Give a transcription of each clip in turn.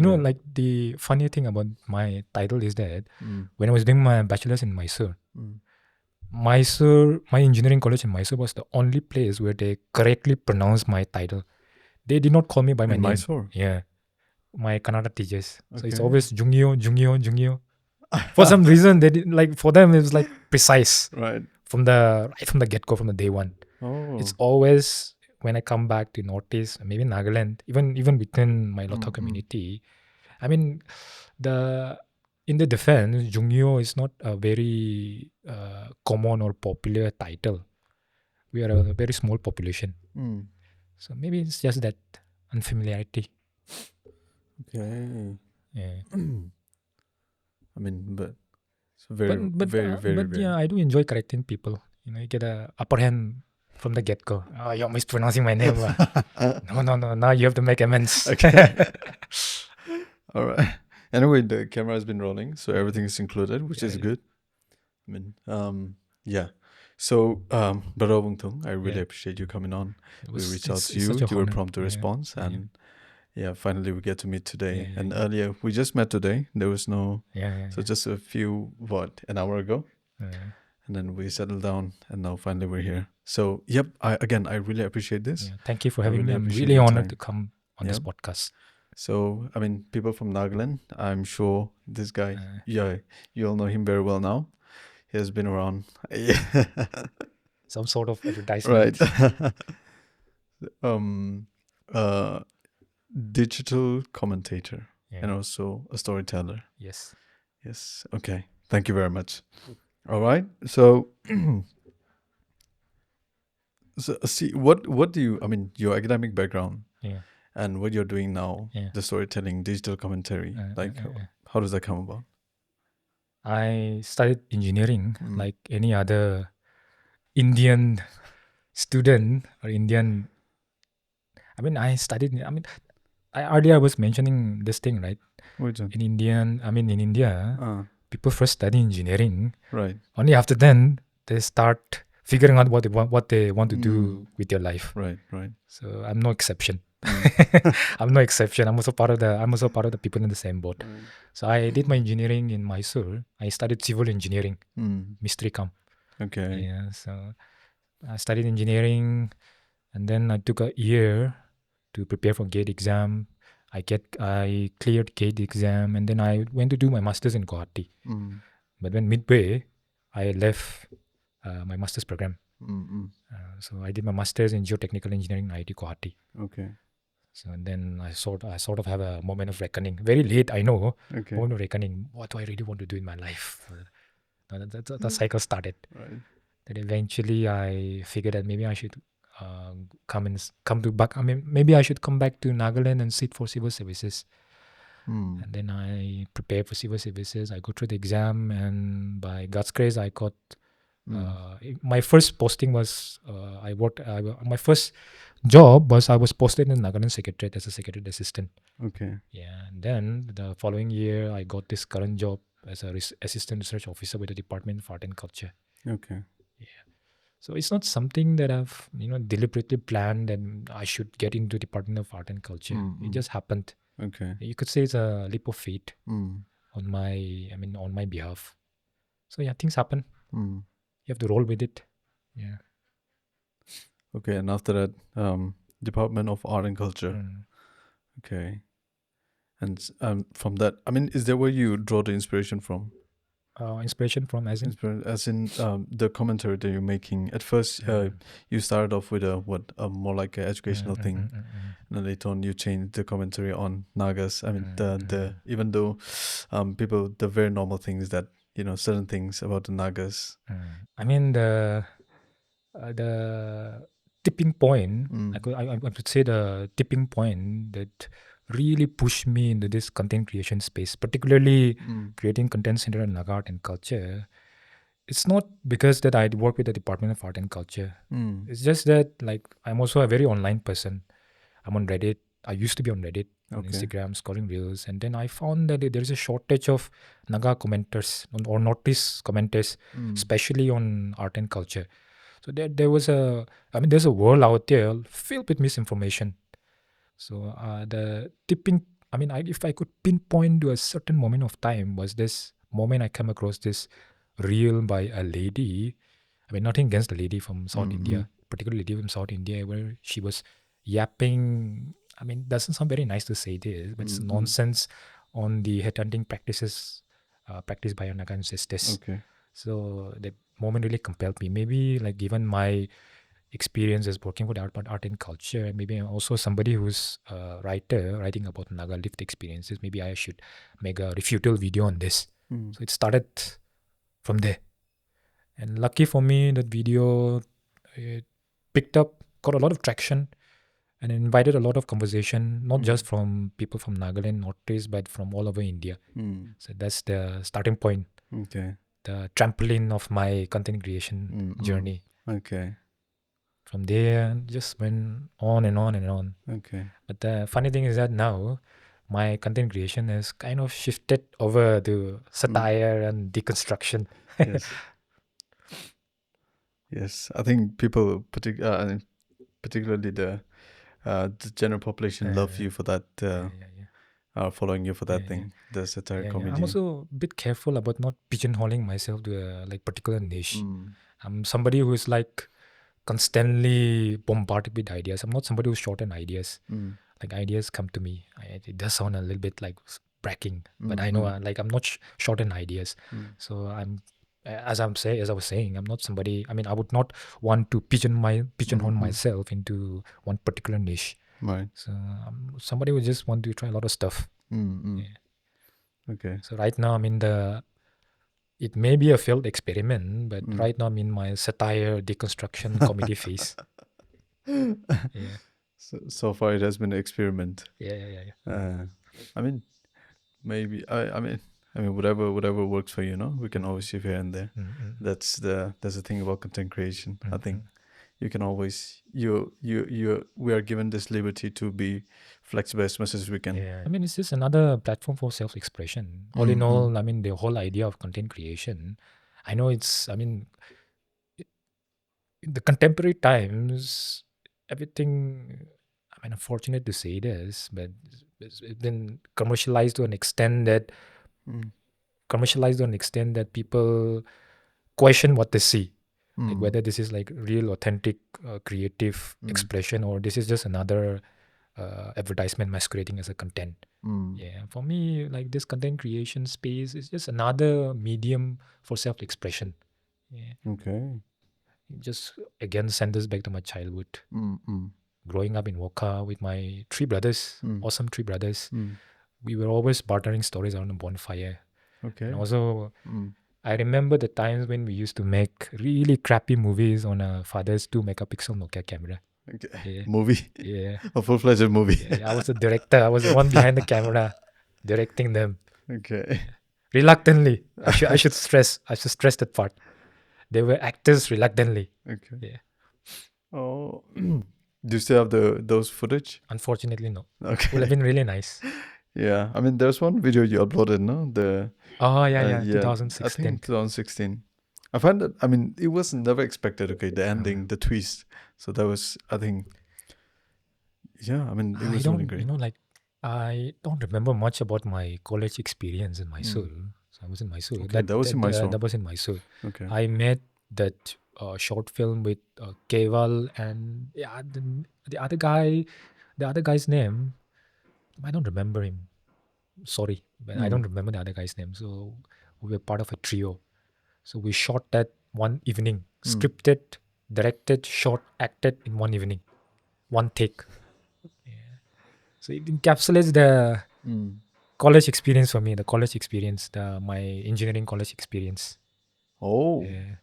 Like the funny thing about my title is that when I was doing my bachelor's in Mysore, my engineering college in Mysore was the only place where they correctly pronounced my title. They did not call me by my In name. Mysore? Yeah, my Kannada teachers. So it's Okay. always Jungio, Jungio, Jungio. For some reason, they did, like, for them it was like precise Right. from the get go, from the day one. Oh. It's always when I come back to Northeast, maybe Nagaland, even within my Lotha community. I mean, in the defense, Jungyo is not a very common or popular title. We are a very small population, so maybe it's just that unfamiliarity. Okay. Yeah. I mean, but it's But very yeah, I do enjoy correcting people. You get a upper hand from the get go. Oh, you're mispronouncing my name. No. Now you have to make amends. Okay. All right. Anyway, the camera has been rolling, so everything is included, which is good. I mean, yeah. So, Brother Wungtung, I really appreciate you coming on. We reached out to you. You were prompt to response, and finally we get to meet today. And earlier we just met today. There was no, so just a few an hour ago, and then we settled down, and now finally we're here. So, yep. I really appreciate this. Thank you for having me. I'm really honored to come on this podcast. So, I mean, people from Nagaland, I'm sure this guy, you all know him very well now. He has been around. Some sort of advertisement. Right. Digital commentator and also a storyteller. Yes. Okay. Thank you very much. All right. So, see, what do you, I mean, your academic background and what you're doing now, the storytelling, digital commentary, how does that come about? I studied engineering like any other Indian student or Indian. I mean, earlier I was mentioning this thing, right? In India, people first study engineering. Right. Only after then they start figuring out what they want to do with their life. Right. So I'm no exception. I'm no exception. I'm also part of the people in the same boat. So I did my engineering in Mysore. I studied civil engineering, Mistri Kam. Okay. Yeah. So I studied engineering, and then I took a year to prepare for GATE exam. I cleared GATE exam, and then I went to do my masters in Guwahati. But when midway, I left my master's program. So I did my master's in geotechnical engineering in IIT Guwahati. Okay. So and then I sort of have a moment of reckoning. Very late, I know. Okay. Moment of reckoning. What do I really want to do in my life? The cycle started. Right. Then eventually I figured that maybe I should maybe I should come back to Nagaland and sit for civil services. And then I prepared for civil services. I go through the exam, and by God's grace, I got my first posting was my first job was I was posted in Nagaland Secretariat as a secretariat assistant. Okay. Yeah, and then the following year I got this current job as a assistant research officer with the Department of Art and Culture. Okay. Yeah. So it's not something that I've deliberately planned and I should get into Department of Art and Culture. It just happened. Okay. You could say it's a leap of faith on my behalf. So yeah, things happen. You have to roll with it. Yeah. Okay, and after that, Department of Art and Culture. Okay. And from that, I mean, is that where you draw the inspiration from? Inspiration from as in the commentary that you're making. At first, you started off with a more like an educational thing, and then later on you changed the commentary on Nagas. I mean, the even though people, the very normal things that certain things about the Nagas. I mean the tipping point. I could say the tipping point that really pushed me into this content creation space, particularly creating content centered on Naga art and culture. It's not because that I work with the Department of Art and Culture. It's just that I'm also a very online person. I'm on Reddit. I used to be on Reddit, on Instagram, scrolling reels, and then I found that there is a shortage of Naga commenters or Northeast commenters, especially on art and culture. So there's a world out there filled with misinformation. So the tipping I mean, if I could pinpoint to a certain moment of time, was this moment I came across this reel by a lady. I mean, nothing against the lady from South India, particularly lady from South India, where she was yapping. I mean, doesn't sound very nice to say this, but it's nonsense on the headhunting practices practiced by our Naga ancestors. Okay. So that moment really compelled me. Maybe like given my experience as working with art and culture, maybe I'm also somebody who's a writer writing about Naga lived experiences. Maybe I should make a refutal video on this. So it started from there. And lucky for me, that video it picked up, got a lot of traction, and invited a lot of conversation, not just from people from Nagaland, Northeast, but from all over India. So that's the starting point, Okay. the trampoline of my content creation journey. Okay. From there, just went on and on and on. Okay. But the funny thing is that now my content creation has kind of shifted over to satire and deconstruction. Yes. Yes. I think people, particularly the general population, love you for that. Are following you for that thing. The satire comedy. I'm also a bit careful about not pigeonholing myself to a like particular niche. I'm somebody who is like constantly bombarded with ideas. I'm not somebody who's short on ideas. Like ideas come to me. It does sound a little bit like bragging, but I know like I'm not short on ideas. So I'm as I was saying, I'm not somebody. I mean, I would not want to pigeonhole myself into one particular niche. Right. So I'm somebody who just want to try a lot of stuff. Okay. So right now I'm in the. It may be a failed experiment, but right now I'm in my satire deconstruction comedy phase. Yeah. So far it has been an experiment. Yeah. I mean, maybe I mean whatever works for you, no? We can always shift here and there. That's the thing about content creation. I think you can always we are given this liberty to be flexible as much as we can. Yeah. I mean, it's just another platform for self-expression. All in all, I mean, the whole idea of content creation, I know it's, I mean, in the contemporary times, everything, I mean, I'm fortunate to say this, but it's been commercialized to an extent that people question what they see. Like whether this is like real, authentic, creative expression, or this is just another advertisement masquerading as a content. Yeah, for me, like this content creation space is just another medium for self-expression. Yeah. Okay. It just again send us back to my childhood. Growing up in Woka with my three brothers, awesome three brothers, we were always bartering stories around a bonfire. Okay. And also, I remember the times when we used to make really crappy movies on a father's 2 megapixel Nokia camera. Okay. Yeah. Movie. Yeah. A full-fledged movie. Yeah, I was the director. I was the one behind the camera directing them. Okay. Reluctantly. I should stress that part. They were actors reluctantly. Okay. Yeah. Oh. Do you still have those footage? Unfortunately, no. Okay. Would have been really nice. Yeah. I mean, there's one video you uploaded, no? Yeah. Yeah. 2016. I think 2016. I find that, I mean, it was never expected, okay, the ending, the twist. So that was, I think, yeah, I mean, it was really great. You know, like, I don't remember much about my college experience in Mysore. So I was in Mysore. Okay, that was in Mysore. That was in Mysore. Okay. I made that short film with Keval and the other guy's name. I don't remember him. Sorry, but I don't remember the other guy's name. So we were part of a trio. So we shot that one evening, scripted, directed, shot, acted in one evening, one take. Yeah. So it encapsulates the college experience for me, my engineering college experience. Oh. Yeah.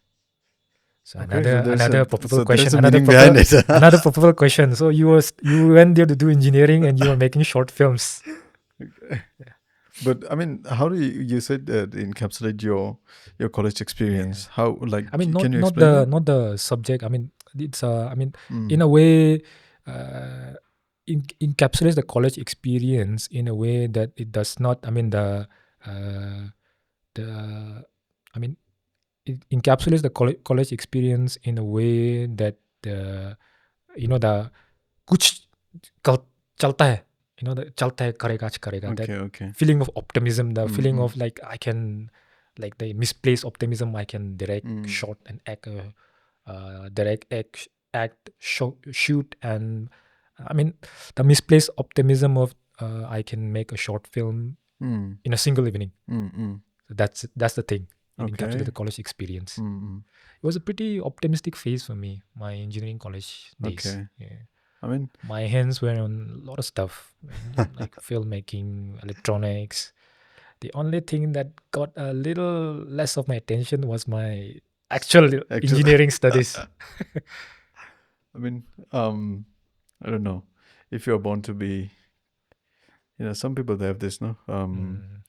So Okay, another probable question. There's a meaning behind it. Another probable question. So you went there to do engineering and you were making short films. Okay. But I mean, how do you said that encapsulate your college experience? How, like, I mean, can you explain not the subject. I mean, it's in a way, encapsulates the college experience in a way that it does not. I mean it encapsulates the college experience in a way that the कुछ चलता है you know, the chalta hai karega ach karega, Okay, that okay. feeling of optimism, the feeling Mm, of like I can, like the misplaced optimism, I can direct, mm, shot and act, direct, act, shoot, and I mean the misplaced optimism of I can make a short film mm, in a single evening. mm, mm. So that's the thing. It encapsulates the Okay. college experience. Mm, mm. It was a pretty optimistic phase for me, my engineering college days. Okay. Yeah. I mean, My hands were on a lot of stuff, like filmmaking, electronics. The only thing that got a little less of my attention was my actual actually, engineering studies. I mean, I don't know if you're born to be. Some people they have this, no, Mm,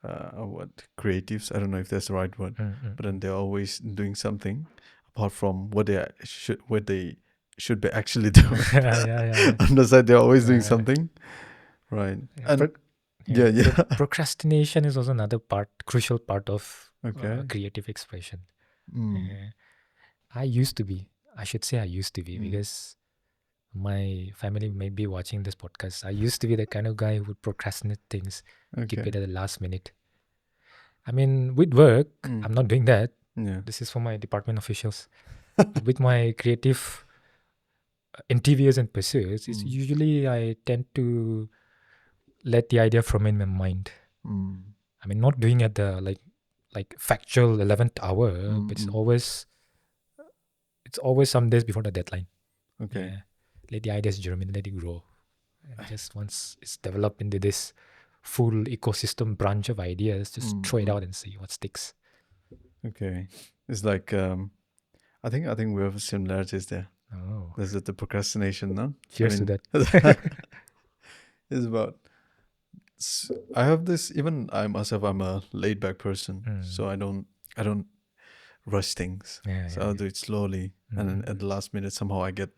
what creatives. I don't know if that's the right word, but then they're always doing something apart from what they should be actually doing. yeah. On the side, they're always doing Uh, something, right? yeah, And yeah. procrastination is also another crucial part of Okay. creative expression. Mm, I used to be. I should say I used to be, mm, because my family may be watching this podcast. I used to be the kind of guy who would procrastinate things, keep okay. it at the last minute. I mean, with work, Mm, I'm not doing that. yeah. This is for my department officials. But with my creative endeavors and pursuits, it's Mm, usually I tend to let the idea from in my mind. mm, I mean, not doing at the like factual 11th hour, mm, but mm. it's always some days before the deadline. Okay. Yeah, let the ideas germinate, let it grow, and just once it's developed into this full ecosystem branch of ideas, just throw it out and see what sticks. Okay. It's like I think we have similarities there. Oh, There's the procrastination, no? cheers to that. It's about. I have this. Even I myself, I'm a laid back person, so I don't rush things. Yeah, So yeah, I'll do it slowly, and then Mm, at the last minute, somehow I get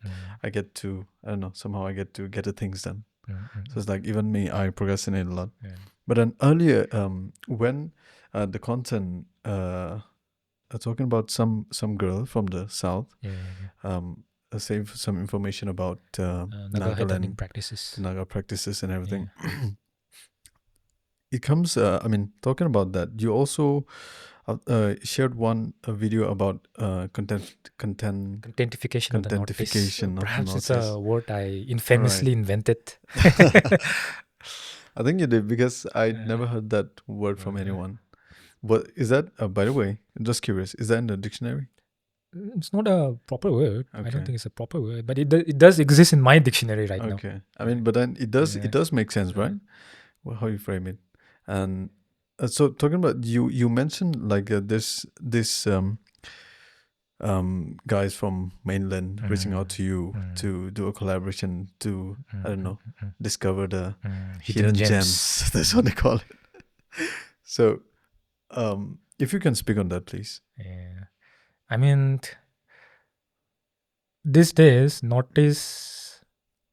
to I don't know. Somehow I get to get the things done. So it's like even me, I procrastinate a lot. yeah. But then earlier, when the content talking about some girl from the south, Yeah. save some information about Naga headhunting Nagaland, practices. the Naga practices and everything. Yeah. It comes. I mean, talking about that, you also shared a video about Contentification of the notice. contentification of the Perhaps it's notice. a word I Right. infamously invented. I think you did because I Uh, never heard that word from uh, anyone. But is that, by the way, just curious, is that in the dictionary? it's not a proper word. I don't Okay. think it's a proper word, but it does exist in my dictionary right now. Okay. I mean, but then it does Yeah. make sense, right? Well, how you frame it. And so talking about you mentioned like this guys from mainland reaching out to you to do a collaboration to I don't know discover the hidden gems. That's what they call it. So if you can speak on that, please. Yeah. I mean, these days, notice,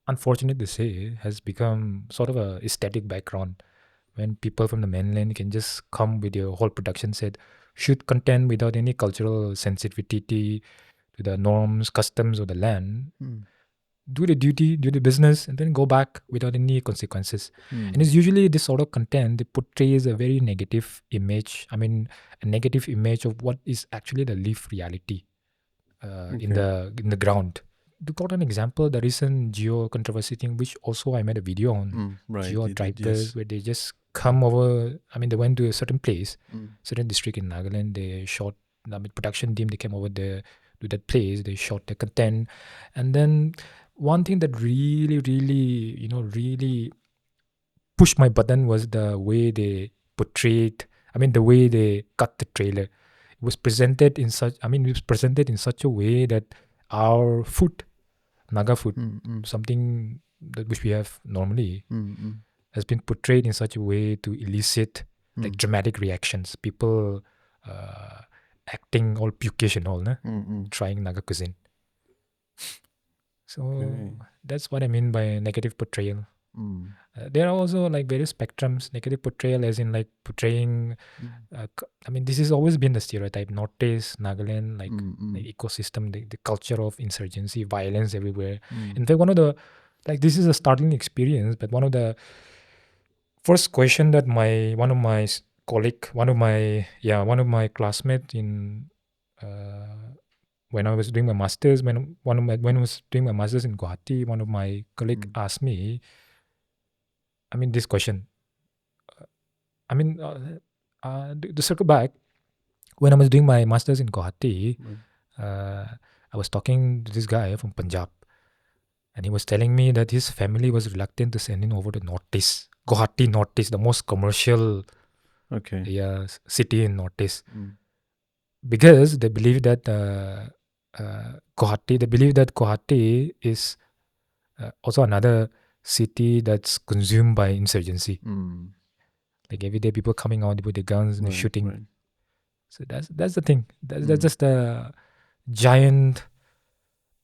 unfortunate to say, has become sort of a aesthetic background, when people from the mainland can just come with your whole production set, shoot content without any cultural sensitivity to the norms, customs of the land, do the duty, do the business, and then go back without any consequences. And it's usually this sort of content that portrays a very negative image. I mean, a negative image of what is actually the lived reality in the ground. To quote an example, the recent geo controversy thing, which also I made a video on, Right, geo you did, tribers, yes. where they just come over. I mean, they went to a certain place, certain district in Nagaland. They shot. I mean, production team. They came over there to that place. They shot the content, and then one thing that really pushed my button was the way they portrayed. I mean, the way they cut the trailer. It was presented in such. I mean, it was presented in such a way that our food, Naga food, something that which we have normally, has been portrayed in such a way to elicit like dramatic reactions. People acting all pukish and all, trying Naga cuisine. So that's what I mean by negative portrayal. There are also like various spectrums. Negative portrayal, as in like portraying. I mean, this has always been the stereotype. Northeast, Nagaland, like the ecosystem, the culture of insurgency, violence everywhere. In fact, one of the like this is a startling experience. But one of the first question that one of my colleague, one of my classmates in when I was doing my masters, when I was doing my masters in Guwahati, one of my colleague asked me, I mean, this question. I mean, to circle back, when I was doing my masters in Guwahati, I was talking to this guy from Punjab, and he was telling me that his family was reluctant to send him over to Northeast, Guwahati Northeast, the most commercial city in Northeast, because they believe that Guwahati is also another city that's consumed by insurgency. Like every day, people coming out with the guns and shooting. Right. So that's the thing. That's just a giant,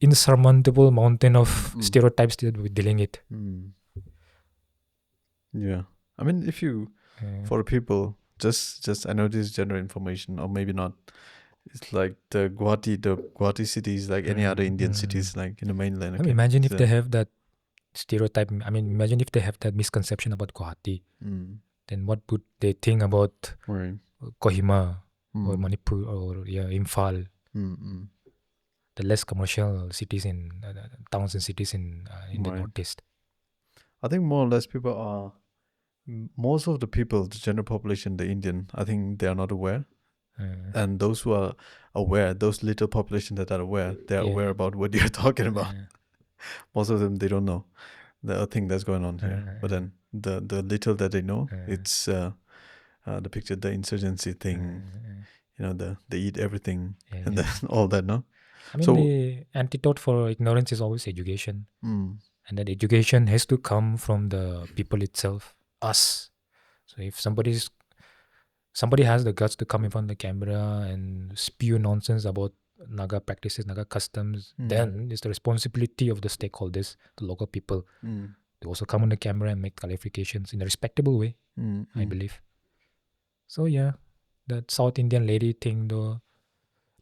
insurmountable mountain of stereotypes that we're dealing it. Yeah, I mean, if you for the people, just I know this is general information, or maybe not. It's like the Guwahati city is like any other Indian cities, like in the mainland. I mean, imagine if they have that stereotype. I mean, imagine if they have that misconception about Guwahati. Then what would they think about Kohima or Manipur or Imphal? The less commercial cities in towns and cities in the Northeast. I think more or less people are. Most of the people, the general population, the Indian, I think they are not aware. And those who are aware, those little population that are aware, they are aware about what you're talking about. Most of them, they don't know the thing that's going on here. But then the little that they know, it's the picture, the insurgency thing, they eat everything and then all that, no? I mean, the antidote for ignorance is always education. And that education has to come from the people itself, us. So if somebody has the guts to come in front of the camera and spew nonsense about Naga practices, Naga customs, then it's the responsibility of the stakeholders, the local people, to also come on the camera and make clarifications in a respectable way, I believe. So yeah, that South Indian lady thing though,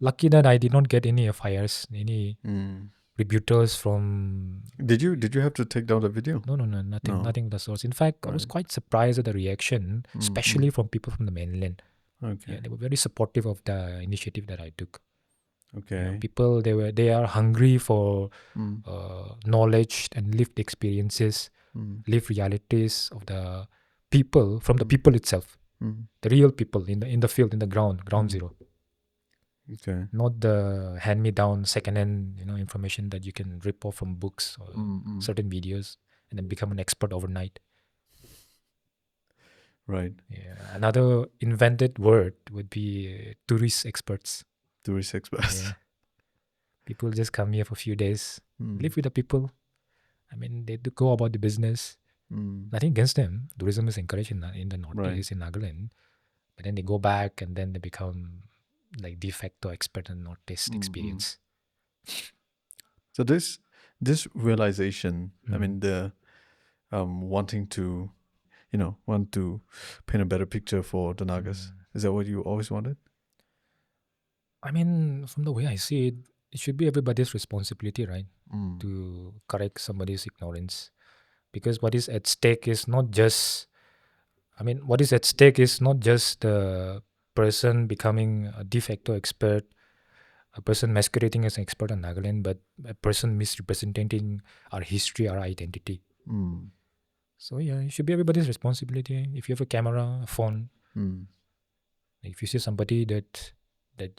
lucky that I did not get any FIRs, any rebuttals from... Did you have to take down the video? No, nothing of the sorts. In fact, I was quite surprised at the reaction, especially from people from the mainland. Okay. Yeah, they were very supportive of the initiative that I took. Okay. People, they are hungry for knowledge and lived experiences, lived realities of the people, from the people itself, the real people in the field, in the ground zero. Okay. Not the hand-me-down, second-hand, information that you can rip off from books or certain videos and then become an expert overnight. Right. Yeah. Another invented word would be tourist experts. Tourist experts. Yeah. People just come here for a few days, live with the people. I mean, they do go about the business. Nothing against them. Tourism is encouraged in the Northeast, in Nagaland. But then they go back and then they become like de facto expert in Northeast experience. So this realization, I mean, the wanting to, want to paint a better picture for the Nagas. Is that what you always wanted? I mean, from the way I see it, it should be everybody's responsibility, right? To correct somebody's ignorance. Because what is at stake is not just, the person becoming a de facto expert, a person masquerading as an expert on Nagaland, but a person misrepresenting our history, our identity. So yeah, it should be everybody's responsibility. If you have a camera, a phone, if you see somebody that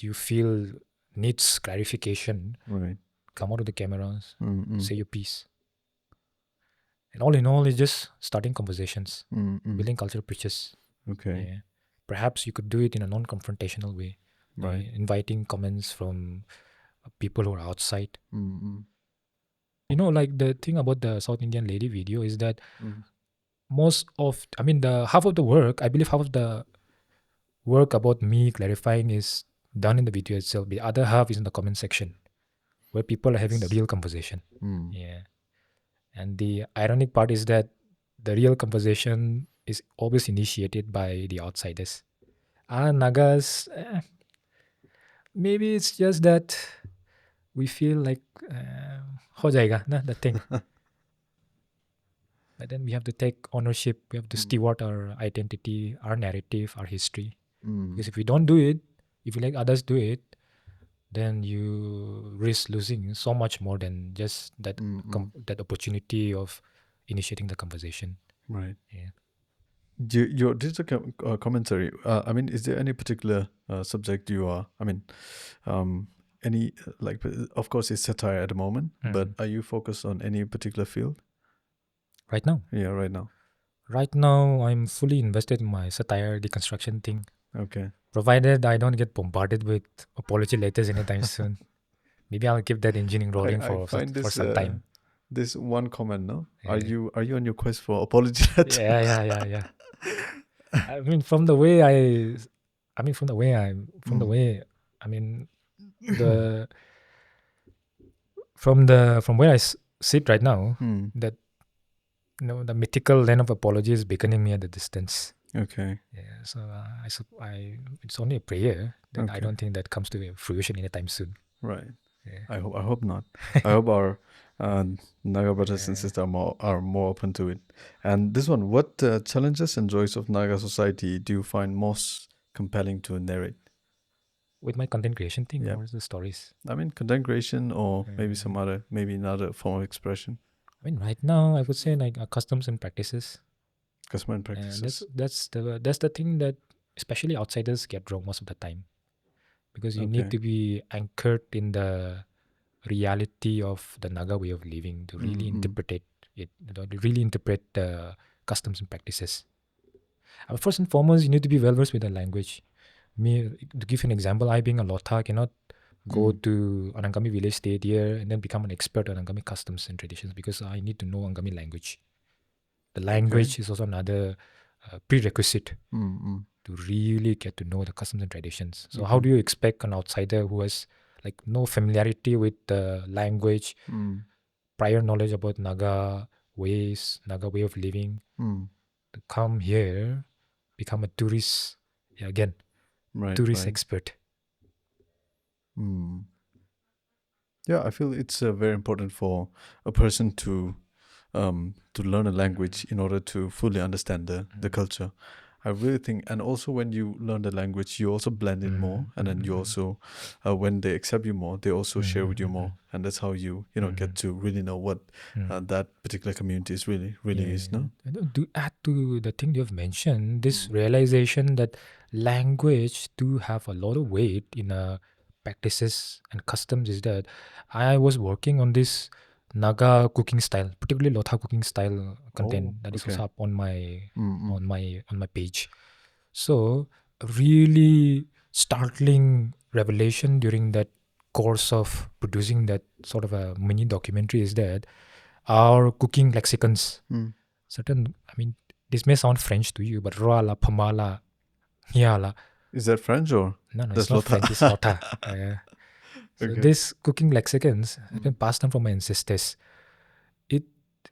you feel needs clarification, come out of the cameras, say your piece. And all in all, it's just starting conversations, building cultural bridges. Okay. Yeah. Perhaps you could do it in a non-confrontational way, inviting comments from people who are outside. Like the thing about the South Indian lady video is that half of the work, I believe half of the work about me clarifying is done in the video itself. The other half is in the comment section, where people are having the real conversation. Yeah. And the ironic part is that the real conversation is always initiated by the outsiders. Nagas, maybe it's just that we feel like, ho jayega na, that thing. But then we have to take ownership. We have to steward our identity, our narrative, our history. Because if we don't do it, if we let others do it, then you risk losing so much more than just that that opportunity of initiating the conversation. Right. Yeah. Your digital commentary. I mean, is there any particular subject you are? I mean, any like? Of course, it's satire at the moment, but are you focused on any particular field? Right now? Yeah, right now. Right now, I'm fully invested in my satire deconstruction thing. Okay. Provided I don't get bombarded with apology letters anytime soon. Maybe I'll keep that engine rolling I for find this some time. this one comment. No, Yeah. are you on your quest for apology letter? Yeah. I mean, from the way I mean, from the way I mean, the from where I sit right now, that the mythical land of apology is beckoning me at the distance. Okay. Yeah, so I it's only a prayer that I Okay. don't think that comes to fruition anytime soon. Right. Yeah. I hope not. I hope our Naga brothers and sisters are more open to it. And this one, what challenges and joys of Naga society do you find most compelling to narrate? With my content creation thing, Yeah. or the stories? I mean, content creation or maybe another form of expression. I mean, right now I would say like customs and practices. Custom and And practices. that's the thing that especially outsiders get wrong most of the time, because you need Okay. to be anchored in the reality of the Naga way of living to really interpret it, to really interpret the customs and practices. First and foremost, you need to be well versed with the language. Me, to give you an example, I being a Lotha cannot go to an Angami village, stay there, and then become an expert on Angami customs and traditions, because I need to know Angami language. The language is also another prerequisite to really get to know the customs and traditions. So how do you expect an outsider who has like no familiarity with the language, prior knowledge about Naga ways, Naga way of living, to come here, become a tourist, again, tourist expert? Yeah, I feel it's very important for a person to learn a language in order to fully understand the culture. I really think, and also when you learn the language, you also blend in more, and then you also, when they accept you more, they also share with you more, and that's how you get to really know what that particular community is really is. No, To add to the thing you have mentioned, this realization that language do have a lot of weight in practices and customs is that I was working on this Naga cooking style, particularly Lotha cooking style content that is also up on my on my page. So a really startling revelation during that course of producing that sort of a mini documentary is that our cooking lexicons, certain, I mean, this may sound French to you, but Roala, Pamala, Hiala. Is that French or? No, That's it's not Lotha. French, it's Lotha. So these cooking lexicons have been passed down from my ancestors. It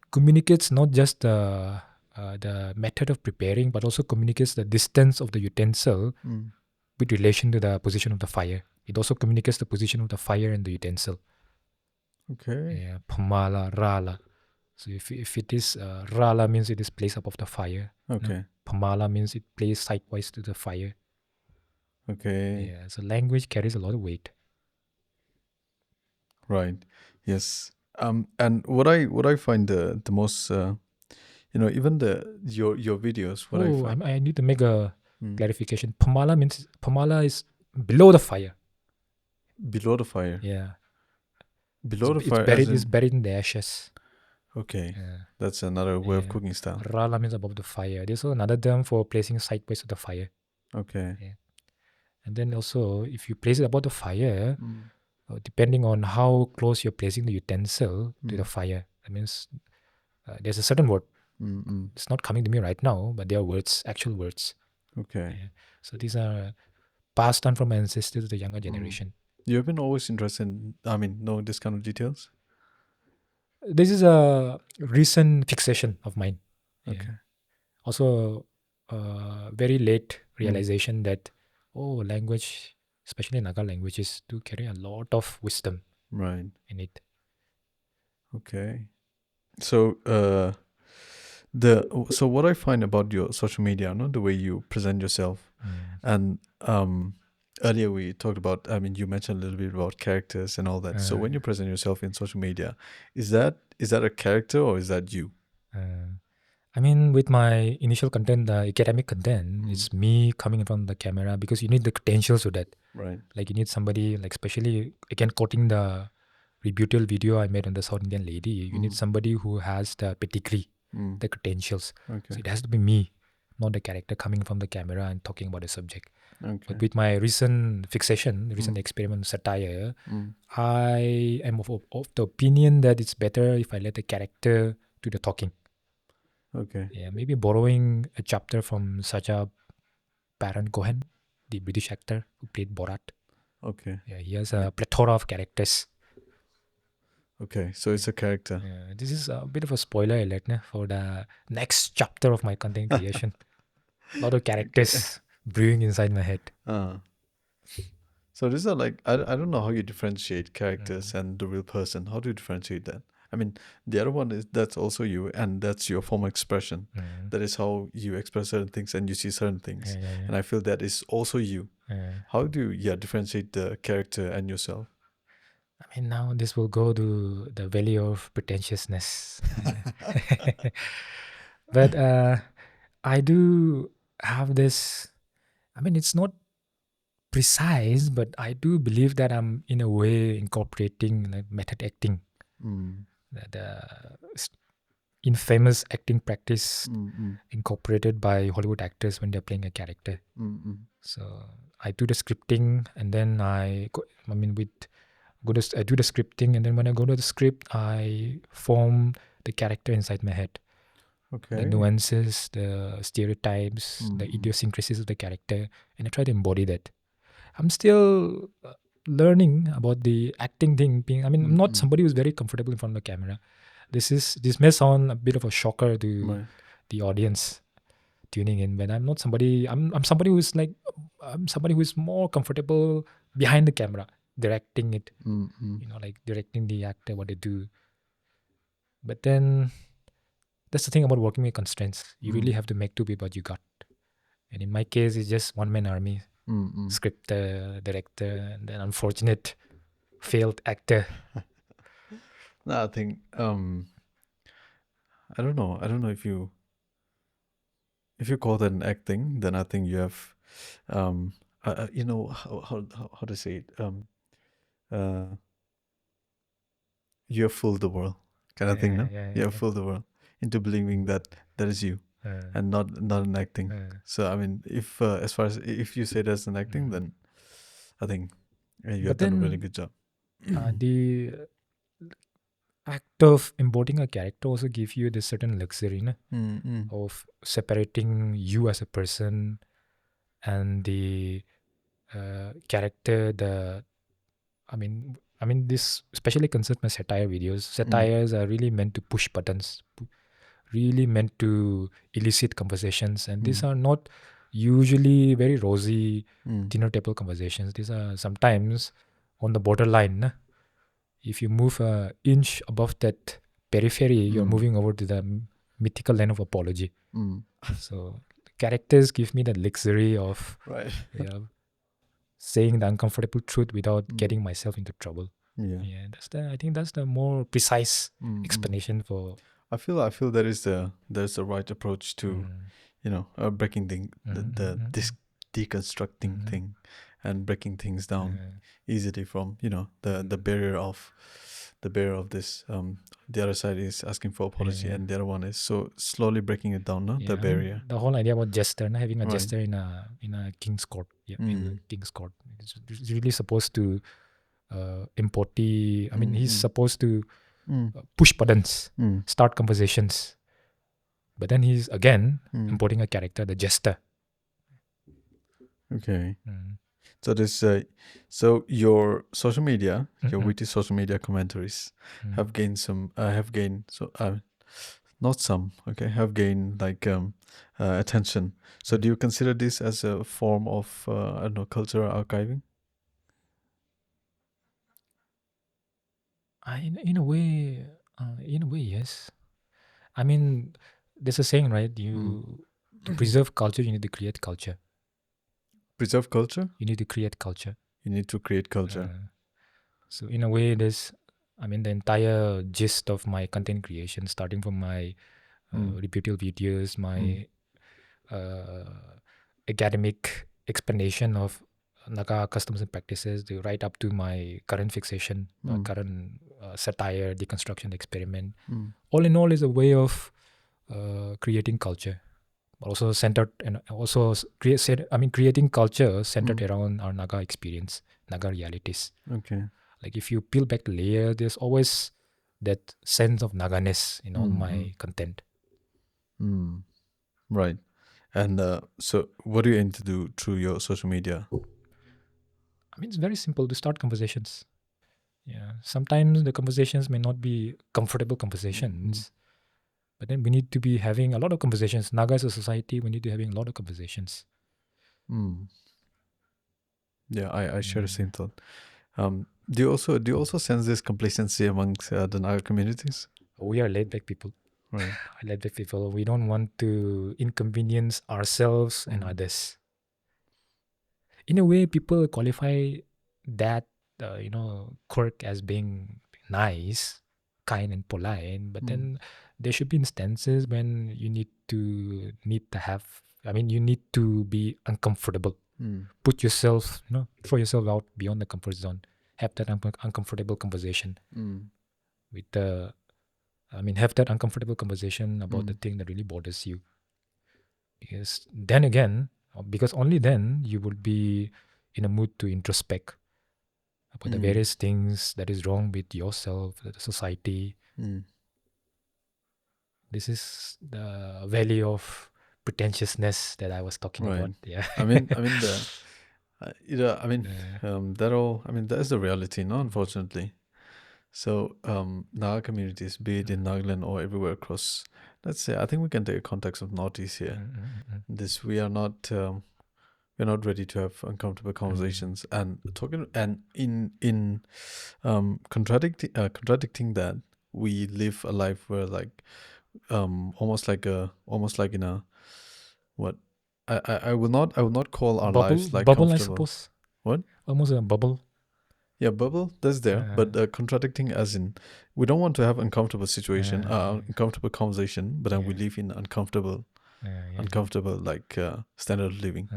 communicates not just the method of preparing, but also communicates the distance of the utensil with relation to the position of the fire. It also communicates the position of the fire and the utensil. Okay. Yeah, Pamala, Rala. So if it is Rala means it is placed above the fire. Okay. Pamala means it plays sidewise to the fire. Okay. Yeah, so language carries a lot of weight. Right. Yes. And what I find the most even your videos. What I find. I need to make a clarification. Pamala is below the fire. Below the fire. Yeah. Below the fire. It's buried in the ashes. Okay. That's another way of cooking style. Rala means above the fire. There's also another term for placing sideways to the fire. Okay. Yeah. And then also, if you place it above the fire, depending on how close you're placing the utensil to the fire, that means there's a certain word. It's not coming to me right now, but there are words, actual words. Okay. Yeah. So these are passed on from ancestors to the younger generation. You've been always interested in, knowing this kind of details? This is a recent fixation of mine. Okay. Yeah. Also, very late realization that, language, especially Naga languages, do carry a lot of wisdom Right. in it. Okay. So So what I find about your social media, no, the way you present yourself, and earlier we talked about. I mean, you mentioned a little bit about characters and all that. So when you present yourself in social media, is that a character or is that you? I mean, with my initial content, the academic content, it's me coming in front of the camera because you need the credentials to that. Right. Like you need somebody, like especially again quoting the rebuttal video I made on the South Indian lady, you need somebody who has the pedigree, the credentials. Okay. So it has to be me, not the character coming from the camera and talking about the subject. Okay. But with my recent fixation, recent experiment satire, I am of the opinion that it's better if I let the character do the talking. Okay. Yeah, maybe borrowing a chapter from Sacha Baron Cohen, the British actor who played Borat. Okay. Yeah, he has a plethora of characters. Okay. So it's a character. Yeah, this is a bit of a spoiler alert for the next chapter of my content creation. A lot of characters brewing inside my head. So these are like I don't know how you differentiate characters and the real person. How do you differentiate that? I mean, the other one is that's also you, and that's your form of expression. That is how you express certain things and you see certain things. And I feel that is also you. How do you differentiate the character and yourself? I mean, now this will go to the valley of pretentiousness. But I do have this. I mean, it's not precise, but I do believe that I'm in a way incorporating like method acting, the infamous acting practice incorporated by Hollywood actors when they're playing a character. So I do the scripting, and then I do the scripting, and then when I go to the script, I form the character inside my head. Okay. The nuances, the stereotypes, the idiosyncrasies of the character, and I try to embody that. I'm still learning about the acting thing. I'm not somebody who's very comfortable in front of the camera. This may sound a bit of a shocker to the audience tuning in, but I'm not somebody. I'm somebody who's like I'm somebody who is more comfortable behind the camera, directing it. Like directing the actor what they do. But then that's the thing about working with constraints. You really have to make do with what you got. And in my case, it's just one man army, scripter, director, and then unfortunate failed actor. No, I think I don't know. I don't know if you call that an acting, then I think you have you know how to say it uh you have fooled the world kind of thing, no? You have fooled the world into believing that that is you and not an acting. So I mean, if as far as if you say that's an acting, then I think you have But done a really then good job. the act of embodying a character also gives you this certain luxury of separating you as a person and the character. This especially concerns my satire videos. Satires are really meant to push buttons, really meant to elicit conversations, and these are not usually very rosy dinner table conversations. These are sometimes on the borderline. If you move an inch above that periphery, you're moving over to the mythical land of apology. So characters give me the luxury of Right. saying the uncomfortable truth without getting myself into trouble. Yeah. I think that's the more precise explanation for. I feel there's the right approach to breaking the deconstructing thing and breaking things down easily from the barrier of this the other side is asking for apology and the other one is so slowly breaking it down, no? The barrier. The whole idea about jester, having a Right. jester in a king's court, in a king's court, it's really supposed to embody. He's supposed to push buttons, start conversations, but then he's again embodying a character, the jester. Okay. So this so your social media, your witty social media commentaries have gained not some, okay, have gained like attention. So do you consider this as a form of I don't know, cultural archiving? In a way, yes. I mean, there's a saying, right? To preserve culture, you need to create culture. Preserve culture? You need to create culture. You need to create culture. So in a way, the entire gist of my content creation, starting from my reputable videos, my academic explanation of Naga customs and practices, right up to my current fixation, current satire, deconstruction, experiment. All in all, is a way of creating culture, also centered and also creating culture centered around our Naga experience, Naga realities. Okay. Like if you peel back the layer, there's always that sense of Naganess in all my content. Right. And so what do you aim to do through your social media? I mean, it's very simple to start conversations. Yeah. Sometimes the conversations may not be comfortable conversations, but then we need to be having a lot of conversations. Naga as a society, we need to be having a lot of conversations. Yeah, I share the same thought. Do you also sense this complacency amongst the Naga communities? We are laid back people. Right. Laid back people. We don't want to inconvenience ourselves and others. In a way, people qualify that quirk as being nice, kind, and polite. But then there should be instances when you need to have. I mean, you need to be uncomfortable. Put yourself, throw yourself out beyond the comfort zone. Have that uncomfortable conversation with the. Have that uncomfortable conversation about the thing that really bothers you. Because only then you will be in a mood to introspect about the various things that is wrong with yourself, the society. This is the valley of pretentiousness that I was talking about. Yeah. That is the reality, no, unfortunately. So Naga communities, be it in Nagaland or everywhere across, let's say, I think we can take a context of Northeast here. This we are not we're not ready to have uncomfortable conversations and talking and in contradicting that, we live a life where like almost like in a what I will not call our lives like bubble, comfortable. I suppose. What? Almost a bubble. Yeah, bubble, that's there, but contradicting as in we don't want to have uncomfortable situation, uncomfortable conversation, but then we live in uncomfortable like standard of living,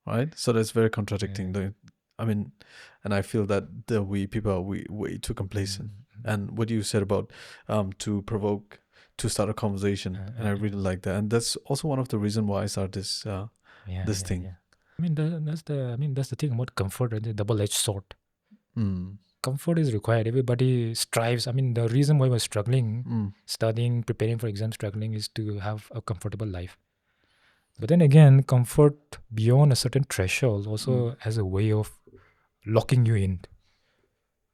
right? So that's very contradicting. And I feel that we people are way too complacent. And what you said about to provoke, to start a conversation, and I really like that, and that's also one of the reasons why I started this thing. Yeah. That's the thing about comfort, right? The double-edged sword. Comfort is required. Everybody strives. The reason why we're struggling, studying, preparing for exams, struggling is to have a comfortable life. But then again, comfort beyond a certain threshold also has a way of locking you in.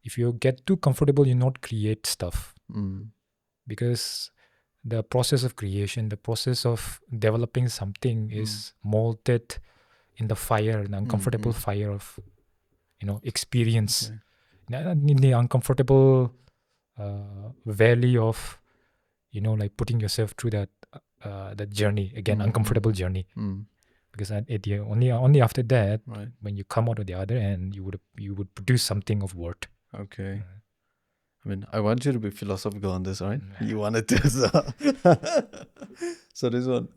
If you get too comfortable, you not create stuff. Because the process of creation, the process of developing something is molded in the fire, the uncomfortable fire of experience. In the uncomfortable valley of like putting yourself through that journey again, uncomfortable journey. Because only after that, when you come out of the other end, you would produce something of worth. Okay. I want you to be philosophical on this, right? You wanted to. So this one,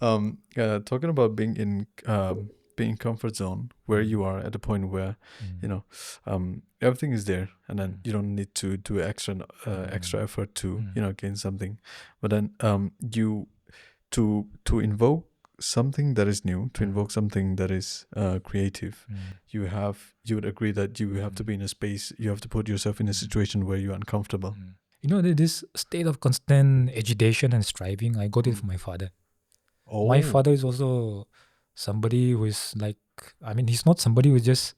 talking about being in comfort zone, where you are at the point where everything is there, and then you don't need to do extra effort to gain something, but then you to invoke something that is new, to invoke something that is creative, you would agree that you have to be in a space, you have to put yourself in a situation where you're uncomfortable. This state of constant agitation and striving, I got it from my father. My father is also somebody who is like, he's not somebody who just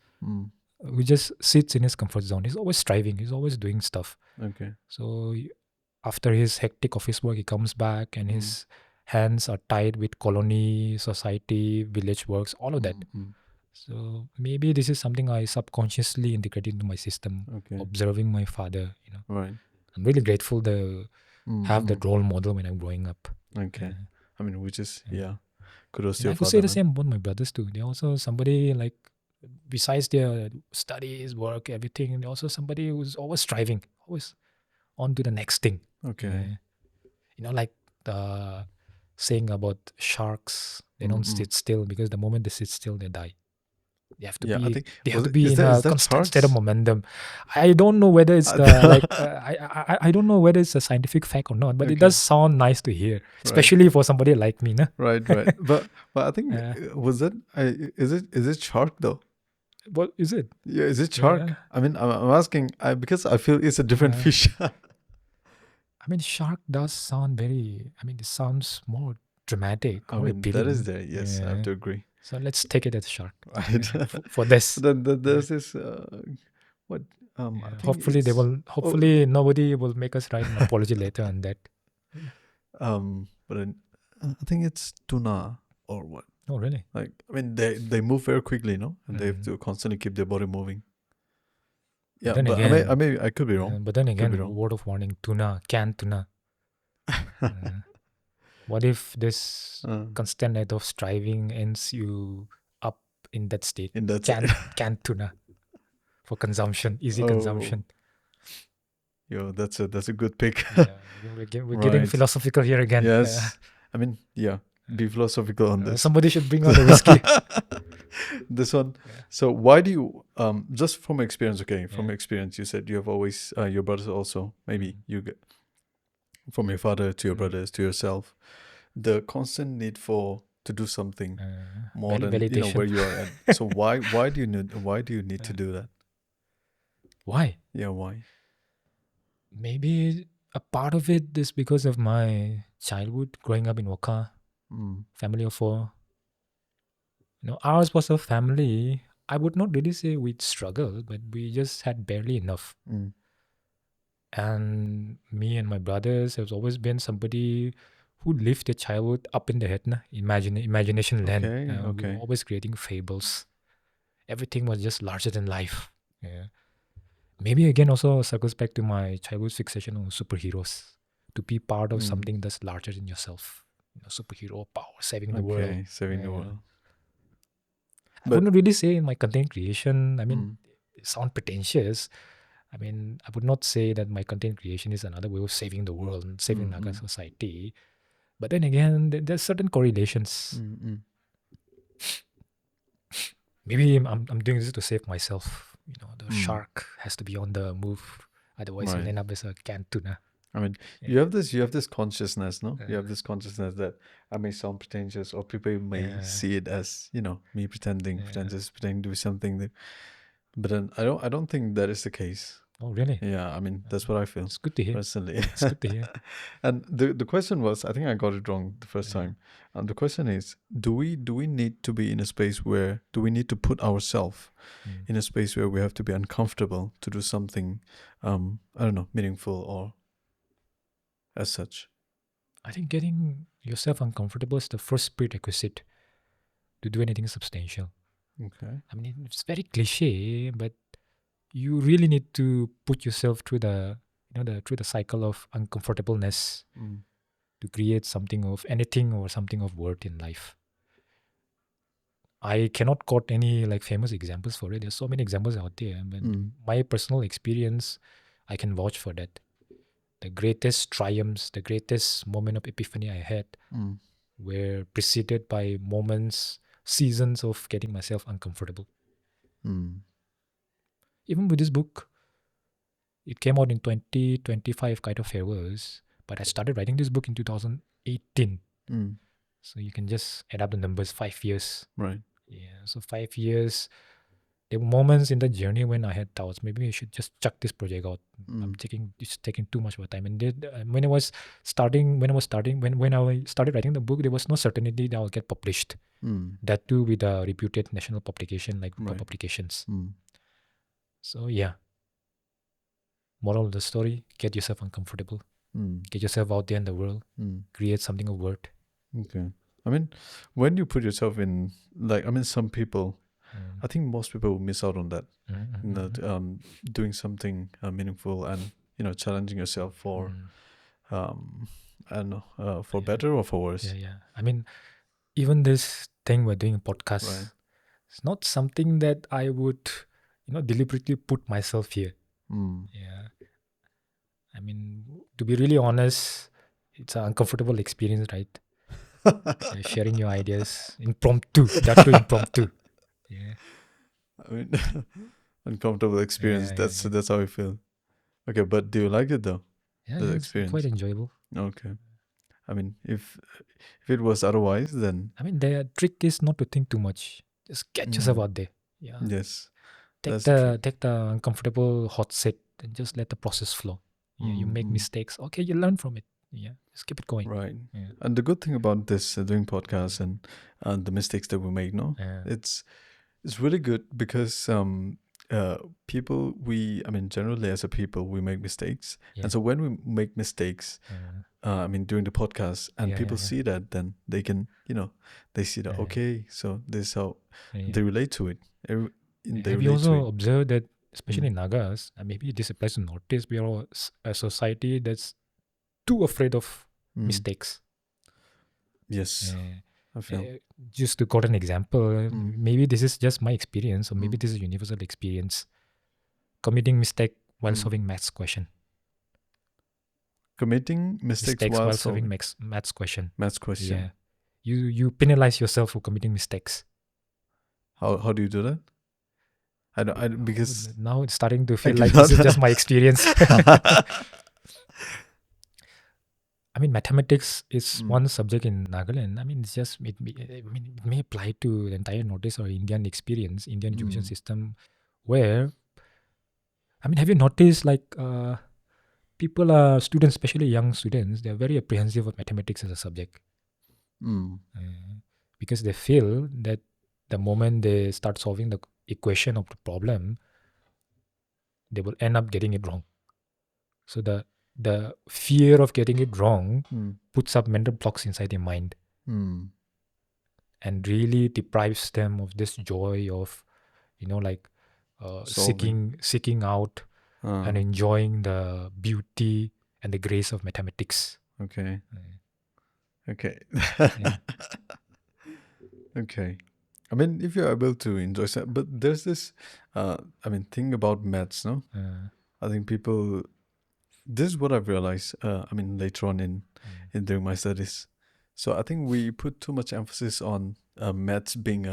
sits in his comfort zone. He's always striving, he's always doing stuff. Okay. So after his hectic office work, he comes back and his hands are tied with colony, society, village works, all of that. So maybe this is something I subconsciously integrated into my system, observing my father. Right. I'm really grateful the have that role model when I'm growing up. Okay. I mean, which is, kudos And to I your could say father, the man. same about my brothers too. They're also somebody like, besides their studies, work, everything, they're also somebody who's always striving, always on to the next thing. Okay. You know, like the saying about sharks, they don't sit still, because the moment they sit still, they die. They have to Yeah, I be. think They have to is be in that a constant state of sharks? momentum. I don't know whether it's the like. I don't know whether it's a scientific fact or not, but it does sound nice to hear, especially for somebody like me, nah? Right. But I think was that is it shark though? What is it? Yeah, is it shark? I mean, I'm asking because I feel it's a different fish. I mean, shark does sound very. I mean, it sounds more dramatic, I more mean, that appealing. is there. Yes, I have to agree. So let's take it as shark. Right. For this. Then there's this what I think Hopefully they it's will. Hopefully nobody will make us write an apology later on that. but I think it's tuna or what? Oh really? Like I mean, they move very quickly, no, and they have to constantly keep their body moving. Yeah, then but again, I could be wrong. but then Could be again, wrong. word of warning: tuna, canned tuna. What if this constant act of striving ends you up in that state? In that Canned tuna for consumption, easy consumption. Yo, that's a good pick. We're getting philosophical here again. Yes, I mean, be philosophical on this. Somebody should bring out the whiskey. This one. So why do you just from experience? Okay, from experience, you said you have always your brothers also. Maybe you get from your father to your brothers to yourself, the constant need to do something more than validation. Where you are at. So why do you need to do that? Why? Yeah, why? Maybe a part of it is because of my childhood growing up in Waka, family of 4. Ours was a family. I would not really say we'd struggle, but we just had barely enough. And me and my brothers have always been somebody who lived their childhood up in the head, imagination land. We were always creating fables. Everything was just larger than life. Maybe again also circles back to my childhood fixation on superheroes. To be part of something that's larger than yourself. Superhero power, saving the world. Saving the world. I wouldn't really say in my content creation, I mean, it sounds pretentious. I mean, I would not say that my content creation is another way of saving the world and saving Naga society. But then again, there's certain correlations. Maybe I'm doing this to save myself. The shark has to be on the move. Otherwise, you'll end up as a canned tuna. I mean, you have this consciousness, no? You have this consciousness that I may sound pretentious, or people may see it as me pretending to do something. But then I don't think that is the case. Oh really? Yeah, I mean that's what I feel. It's good to hear. Personally, it's good to hear. And the question was, I think I got it wrong the first time. And the question is, do we need to be in a space where do we need to put ourselves in a space where we have to be uncomfortable to do something, I don't know, meaningful or as such? I think getting yourself uncomfortable is the first prerequisite to do anything substantial. Okay. I mean, it's very cliche, but you really need to put yourself through the cycle of uncomfortableness to create something of anything or something of worth in life. I cannot quote any famous examples for it. There's so many examples out there, but my personal experience, I can vouch for that. The greatest triumphs, the greatest moment of epiphany I had were preceded by moments, seasons of getting myself uncomfortable. Even with this book, it came out in 2025 kind of farewells, but I started writing this book in 2018. So you can just add up the numbers, 5 years. Right. Yeah, so 5 years. There were moments in the journey when I had doubts. Maybe I should just chuck this project out. It's taking too much of a time. And when I started writing the book, there was no certainty that I'll get published. That too with a reputed national publication like Publications. So yeah. Moral of the story: get yourself uncomfortable. Get yourself out there in the world. Create something of worth. Okay. I mean, when you put yourself in, some people, I think most people will miss out on that. Doing something meaningful and challenging yourself for I don't know, for better or for worse. Yeah. I mean, even this thing we're doing a podcast, Right. it's not something that I would, deliberately put myself here. Yeah. I mean, to be really honest, it's an uncomfortable experience, right? Sharing your ideas impromptu, that too impromptu. Yeah. I mean, uncomfortable experience. That's how I feel. Okay, but do you like it though? Yeah, The it's quite experience. enjoyable. Okay. I mean, if it was otherwise, then I mean, the trick is not to think too much. Just get yourself out there. Yeah. yes, Take that's the trick. the uncomfortable hot seat and just let the process flow. Yeah, you make mistakes. Okay, you learn from it. Yeah, just keep it going. Right. Yeah. And the good thing about this doing podcasts and the mistakes that we make, no, Yeah. it's really good because people I mean generally as a people we make mistakes, and so when we make mistakes, I mean during the podcast and people see that, then they can they see that okay, so this is how they relate to it. Have you also observed that, especially in Nagas, and maybe this applies to Northeast, we are a society that's too afraid of mistakes. Yes. I feel. Just to quote an example, maybe this is just my experience, or maybe this is a universal experience. Committing mistake while solving maths question. Committing mistakes while solving maths question. Maths question. Yeah, you penalize yourself for committing mistakes. How do you do that? I don't because now it's starting to feel like this is just my experience. I mean, mathematics is one subject in Nagaland. I mean, it's just it may apply to the entire Northeast or Indian experience, Indian education system, where I mean, have you noticed like people are students, especially young students, they're very apprehensive of mathematics as a subject because they feel that the moment they start solving the equation of the problem, they will end up getting it wrong. So the fear of getting it wrong puts up mental blocks inside their mind and really deprives them of this joy of, seeking out and enjoying the beauty and the grace of mathematics. Okay. Okay. Okay. I mean, if you're able to enjoy that, but there's this, I mean, thing about maths, no? I think people, this is what I've realized, I mean, later on in during my studies. So I think we put too much emphasis on maths being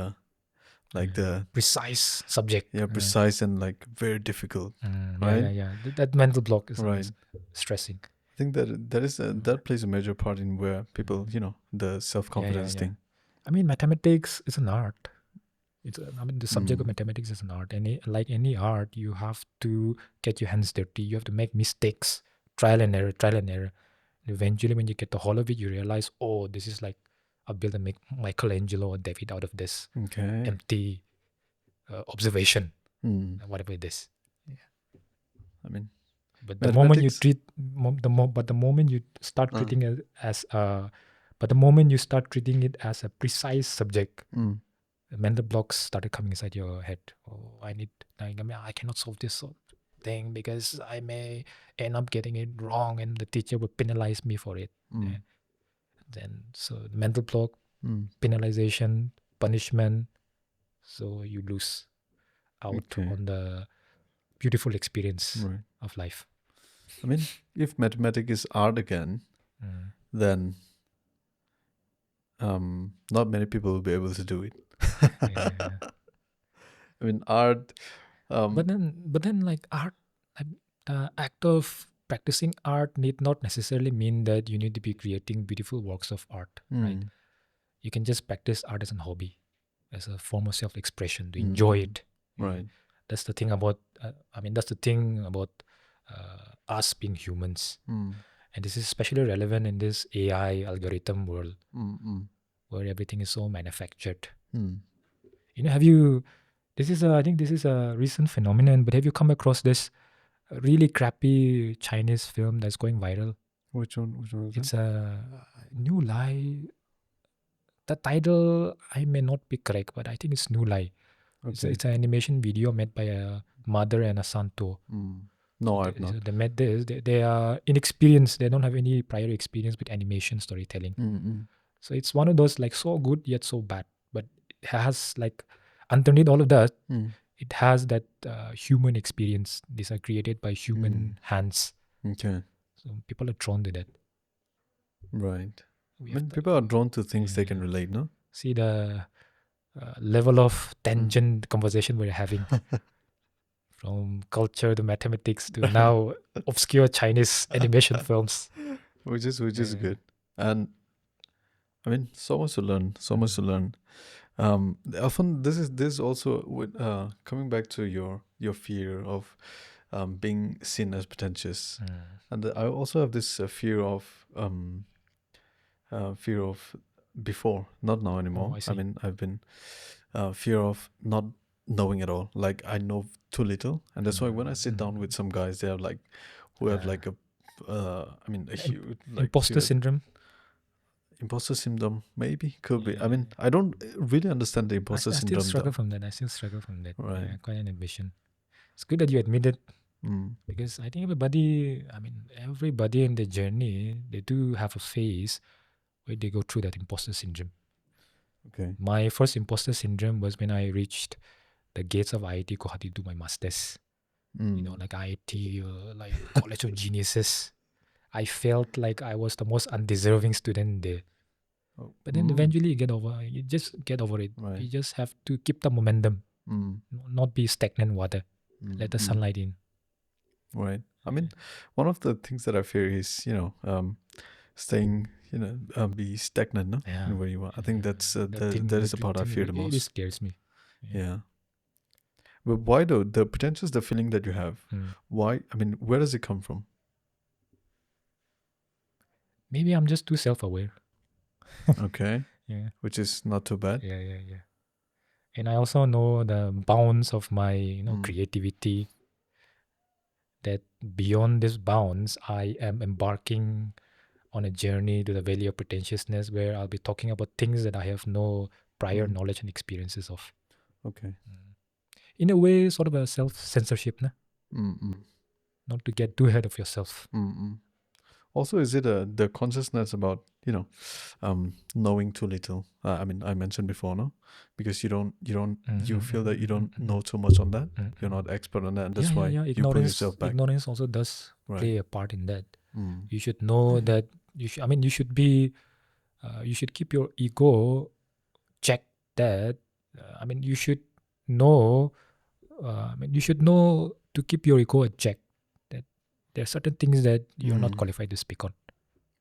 like the precise subject. Yeah, precise and like very difficult. Right? Yeah. That mental block is Right. stressing. I think that plays a major part in where people, the self-confidence thing. I mean, mathematics is an art. The subject of mathematics is an art. Like any art, you have to get your hands dirty. You have to make mistakes, trial and error. And eventually, when you get the whole of it, you realize, oh, this is like I'll build a Michelangelo or David out of this empty observation, whatever it is. Yeah. I mean, but the moment you treat but the moment you start treating it as but the moment you start treating it as a precise subject, mental blocks started coming inside your head. Oh, I cannot solve this thing because I may end up getting it wrong and the teacher will penalize me for it. Then so mental block, penalization, punishment, so you lose out on the beautiful experience of life. I mean, if mathematics is art again, then not many people will be able to do it. I mean, art. But then, like art, the act of practicing art need not necessarily mean that you need to be creating beautiful works of art, right? You can just practice art as a hobby, as a form of self-expression, to enjoy it. Right. That's the thing about. That's the thing about us being humans, and this is especially relevant in this AI algorithm world, where everything is so manufactured. Have you? I think this is a recent phenomenon, but have you come across this really crappy Chinese film that's going viral? Which one was It's a New Lie. The title, I may not be correct, but I think it's New Lie. Okay. It's an animation video made by a mother and a son too. No, I've So not. they met this. They are inexperienced. They don't have any prior experience with animation storytelling. So it's one of those like so good yet so bad. But it has like underneath all of that, it has that human experience. These are created by human hands. Okay. So people are drawn to that. Right. We I have mean, to people are drawn to things they can relate, no? see the level of tangent conversation we're having. From culture to mathematics to now obscure Chinese animation films. Which is good. And I mean, so much to learn. So much to learn. Often this is also with coming back to your fear of being seen as pretentious, and I also have this fear of before, not now anymore. I I see. mean, I've been fear of not knowing at all. Like I know too little, and that's why when I sit down with some guys, they have like who have like a a huge like Imposter syndrome. imposter syndrome, maybe could be. I mean, I don't really understand the imposter I still syndrome struggle though. from that. I still struggle from that. Right. Yeah, quite an admission. It's good that you admit it because I think everybody in their journey, they do have a phase where they go through that imposter syndrome. Okay. My first imposter syndrome was when I reached the gates of IIT Guwahati to do my masters. You know, like IIT, like College of Geniuses. I felt like I was the most undeserving student there. Oh, But then eventually you just get over it. Right. You just have to keep the momentum, not be stagnant water. Let the sunlight in. Right. I mean, one of the things that I fear is, staying, be stagnant, no? Yeah. In where you are. I think that's that is the part I thing fear the really most. scares me. Yeah. But why though? The pretentious, the feeling that you have. Why? I mean, where does it come from? Maybe I'm just too self-aware. Okay. Yeah. Which is not too bad. Yeah. And I also know the bounds of my creativity. That beyond these bounds, I am embarking on a journey to the valley of pretentiousness where I'll be talking about things that I have no prior knowledge and experiences of. Okay. In a way, sort of a self-censorship, not to get too ahead of yourself. Also, is it the consciousness about knowing too little? I mean, I mentioned before, no, because you feel that you don't know too much on that. You're not expert on that, and that's why you pull yourself back. Ignorance also does play a part in that. Mm. You should know that you should be. You should keep your ego checked. That you should know. You should know to keep your ego at check. That there are certain things that you're not qualified to speak on.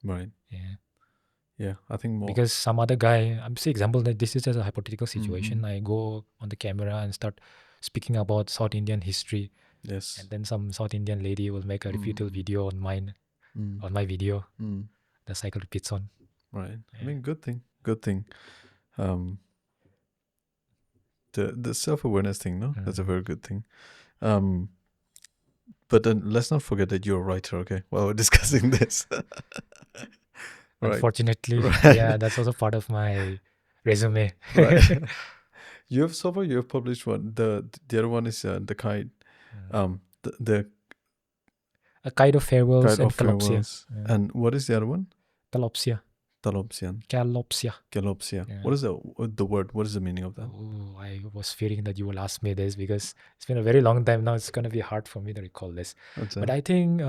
Right. Yeah, I think more. Because some other guy, I'm say example that this is just a hypothetical situation. I go on the camera and start speaking about South Indian history. Yes. And then some South Indian lady will make a refutal video on mine, on my video. The cycle repeats on. Right. Yeah. I mean, good thing. Good thing. The self-awareness thing, no? That's a very good thing. But then let's not forget that you're a writer, okay? While we're discussing this. Right. Unfortunately, yeah, that's also part of my resume. Right. You have published one. The other one is the kite. The A Kite of Farewells and Calopsia. And what is the other one? Calopsia. Calopsia. Yeah. What is the word? What is the meaning of that? Oh, I was fearing that you will ask me this because it's been a very long time now. It's going to be hard for me to recall this. But I think,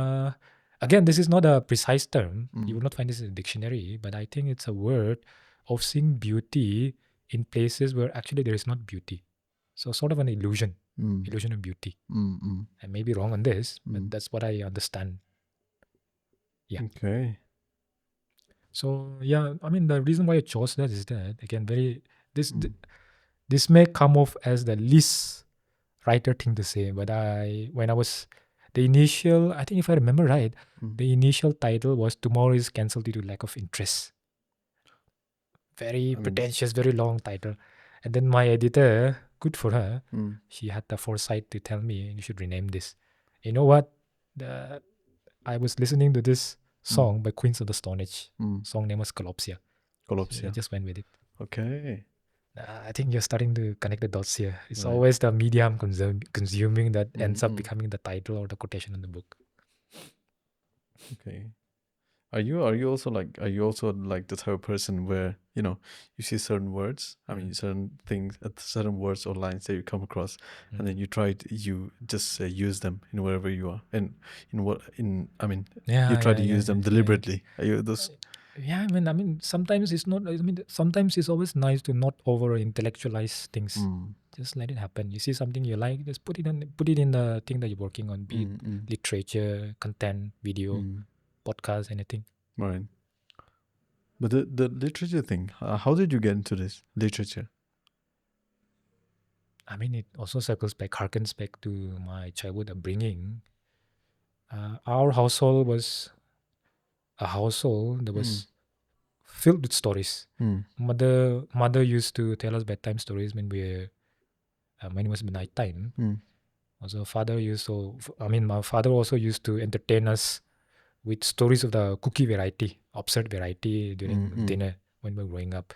again, this is not a precise term. You will not find this in a dictionary. But I think it's a word of seeing beauty in places where actually there is not beauty. So sort of an illusion. Illusion of beauty. I may be wrong on this, but that's what I understand. Yeah. Okay. So yeah, the reason why I chose that is that again, this may come off as the least writer thing to say, but when I was the initial, I think if I remember right, the initial title was "Tomorrow is cancelled due to lack of interest." Very pretentious, very long title, and then my editor, good for her, she had the foresight to tell me you should rename this. You know what? I was listening to this song by Queens of the Stone Age. Song name was Calopsia. So I just went with it. Okay. I think you're starting to connect the dots here. It's Right. always the medium consuming that ends up Mm. becoming the title or the quotation in the book. Okay. Are you also like the type of person where, you know, you see certain words, I mean certain things, certain words or lines that you come across, and then you you just use them in wherever you are, and in what in I mean you try to use them deliberately. Are you those? Yeah, I mean, sometimes it's not. I mean, sometimes it's always nice to not over intellectualize things. Just let it happen. You see something you like, just put it in the thing that you're working on, be it literature, content, video, podcast, anything. Right. But the literature thing, how did you get into this literature? I mean, it also harkens back to my childhood upbringing. Our household was a household that was filled with stories. Mother used to tell us bedtime stories when when it was night time. Also, my father also used to entertain us with stories of the cookie variety, absurd variety during dinner when we were growing up.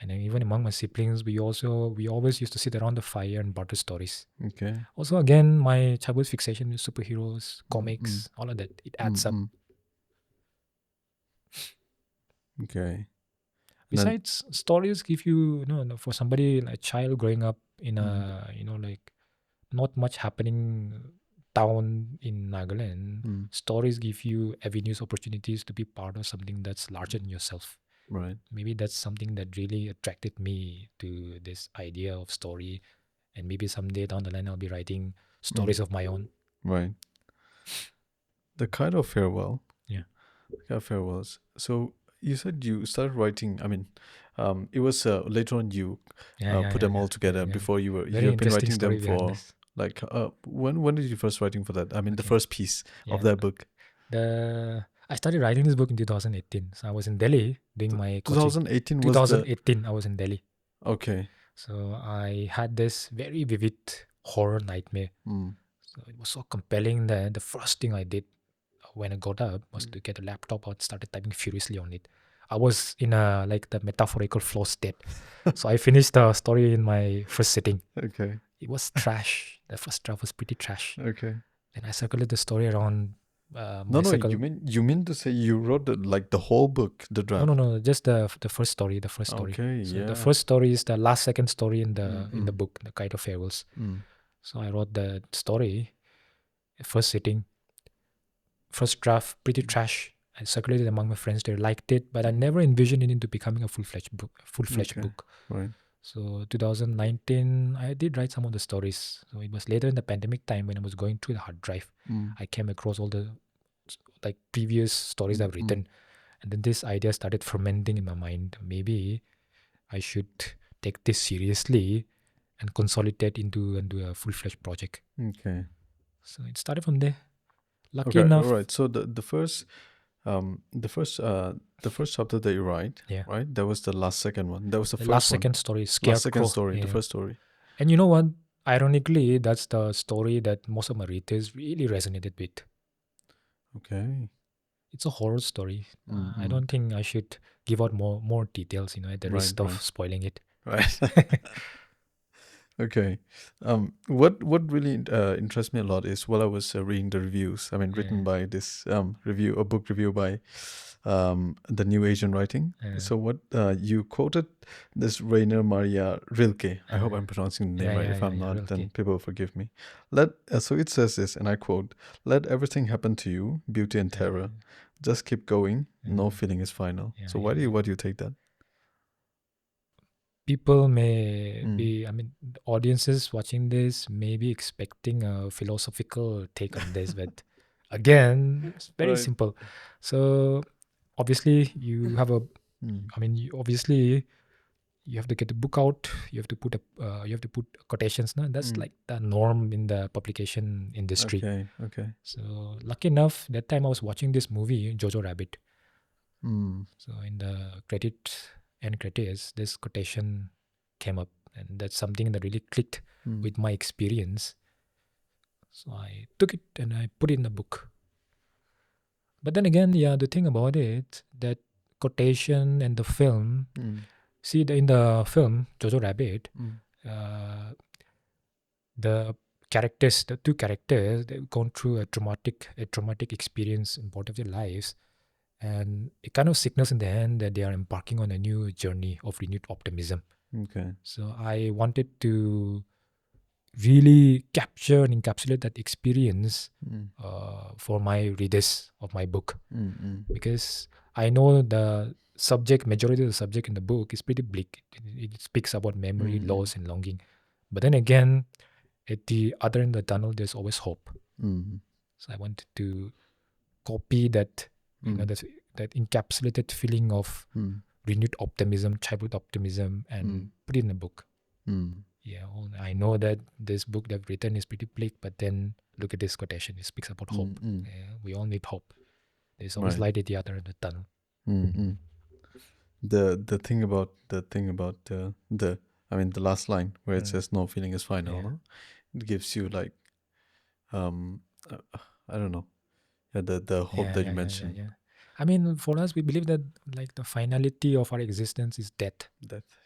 And then even among my siblings, we always used to sit around the fire and barter stories. Okay. Also, again, my childhood fixation with superheroes, comics, all of that, it adds up. Okay. Besides, stories give you, for somebody like a child growing up in a, like not much happening town in Nagaland, stories give you avenues, opportunities to be part of something that's larger than yourself. Right. Maybe that's something that really attracted me to this idea of story. And maybe someday down the line, I'll be writing stories of my own. Right. The kind of farewell. Yeah. The kind of farewells. So you said you started writing. I mean, it was later on you put them all together. Before you have been writing them for like when did you first writing for that? I mean, the first piece of that book. I started writing this book in 2018. So I was in Delhi doing my coaching. 2018 was 2018 I was in Delhi. Okay. So I had this very vivid horror nightmare. So it was so compelling that the first thing I did when I got up was to get a laptop out, started typing furiously on it. I was in the metaphorical flow state. So I finished the story in my first sitting. Okay. It was trash. The first draft was pretty trash. Okay. Then I circled the story around. You mean to say you wrote the whole book, the draft? No, just the first story. The first story. Okay, so yeah. the first story is the second story in the book, The Kite of Farewells. So I wrote the story, first sitting, first draft, pretty trash. I circulated among my friends. They liked it, but I never envisioned it into becoming a full-fledged book. Right. So 2019, I did write some of the stories. So it was later in the pandemic time when I was going through the hard drive. I came across all the previous stories I've written. And then this idea started fermenting in my mind. Maybe I should take this seriously and consolidate into a full-fledged project. Okay. So it started from there. Lucky enough. All right. So the first chapter that you write, right? That was the second one. That was the first second story, Scarecrow. Last second story, the first story. And you know what? Ironically, that's the story that most of my readers really resonated with. Okay. It's a horror story. I don't think I should give out more details, at the risk of spoiling it. Right. Okay. What really interests me a lot is while I was reading the reviews. I mean, written by this book review by the New Asian Writing. So what you quoted this Rainer Maria Rilke. I hope I'm pronouncing the name right. If I'm not, Rilke. Then people forgive me. So it says this, and I quote: "Let everything happen to you, beauty and terror. Just keep going. No feeling is final." So why do you take that? People may be, audiences watching this may be expecting a philosophical take on this, but again, it's very simple. So obviously you have obviously you have to get the book out. You have to put quotations. No? That's like the norm in the publication industry. Okay. So lucky enough, that time I was watching this movie, Jojo Rabbit. So in the end credits, this quotation came up, and that's something that really clicked with my experience. So I took it and I put it in the book. But then again, the thing about it, that quotation and the film, See, in the film Jojo Rabbit, the characters, the two characters, they've gone through a traumatic experience in both of their lives, and it kind of signals in the end that they are embarking on a new journey of renewed optimism. Okay. So I wanted to really capture and encapsulate that experience for my readers of my book, because I know the majority of the subject in the book is pretty bleak. It speaks about memory, loss, and longing. But then again, at the other end of the tunnel, there's always hope. So I wanted to copy that, that encapsulated feeling of renewed optimism, childhood optimism, and put it in the book. Yeah, I know that this book that I've written is pretty bleak, but then look at this quotation. It speaks about hope. Yeah, we all need hope. There's always light at the other end of the tunnel. The thing about the last line where it says no feeling is final, no? It gives you like I don't know, the hope that you mentioned. I mean, for us, we believe that like the finality of our existence is death.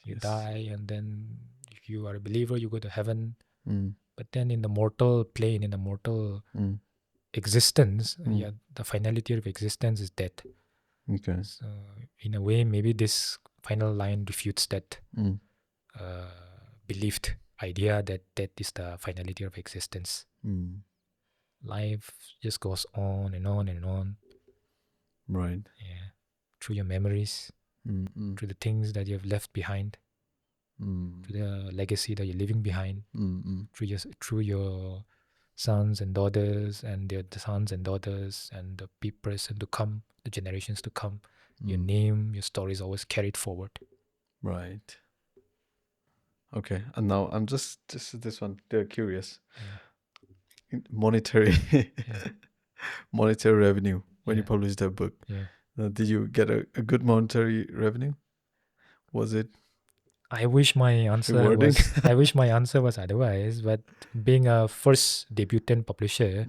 You die, and then if you are a believer, you go to heaven. But then in the mortal plane, in the mortal existence, the finality of existence is death. Okay. So in a way, maybe this final line refutes that believed idea that death is the finality of existence. Life just goes on and on and on. Right. Yeah. Through your memories, through the things that you have left behind, through the legacy that you're leaving behind, through your sons and daughters, and the sons and daughters, and the person to come, the generations to come. Your name, your story is always carried forward. Right. Okay, and now I'm just this one. They're curious. Monetary revenue when you published that book. Did you get a good monetary revenue? Was it? I wish my answer was otherwise, but being a first debutant publisher,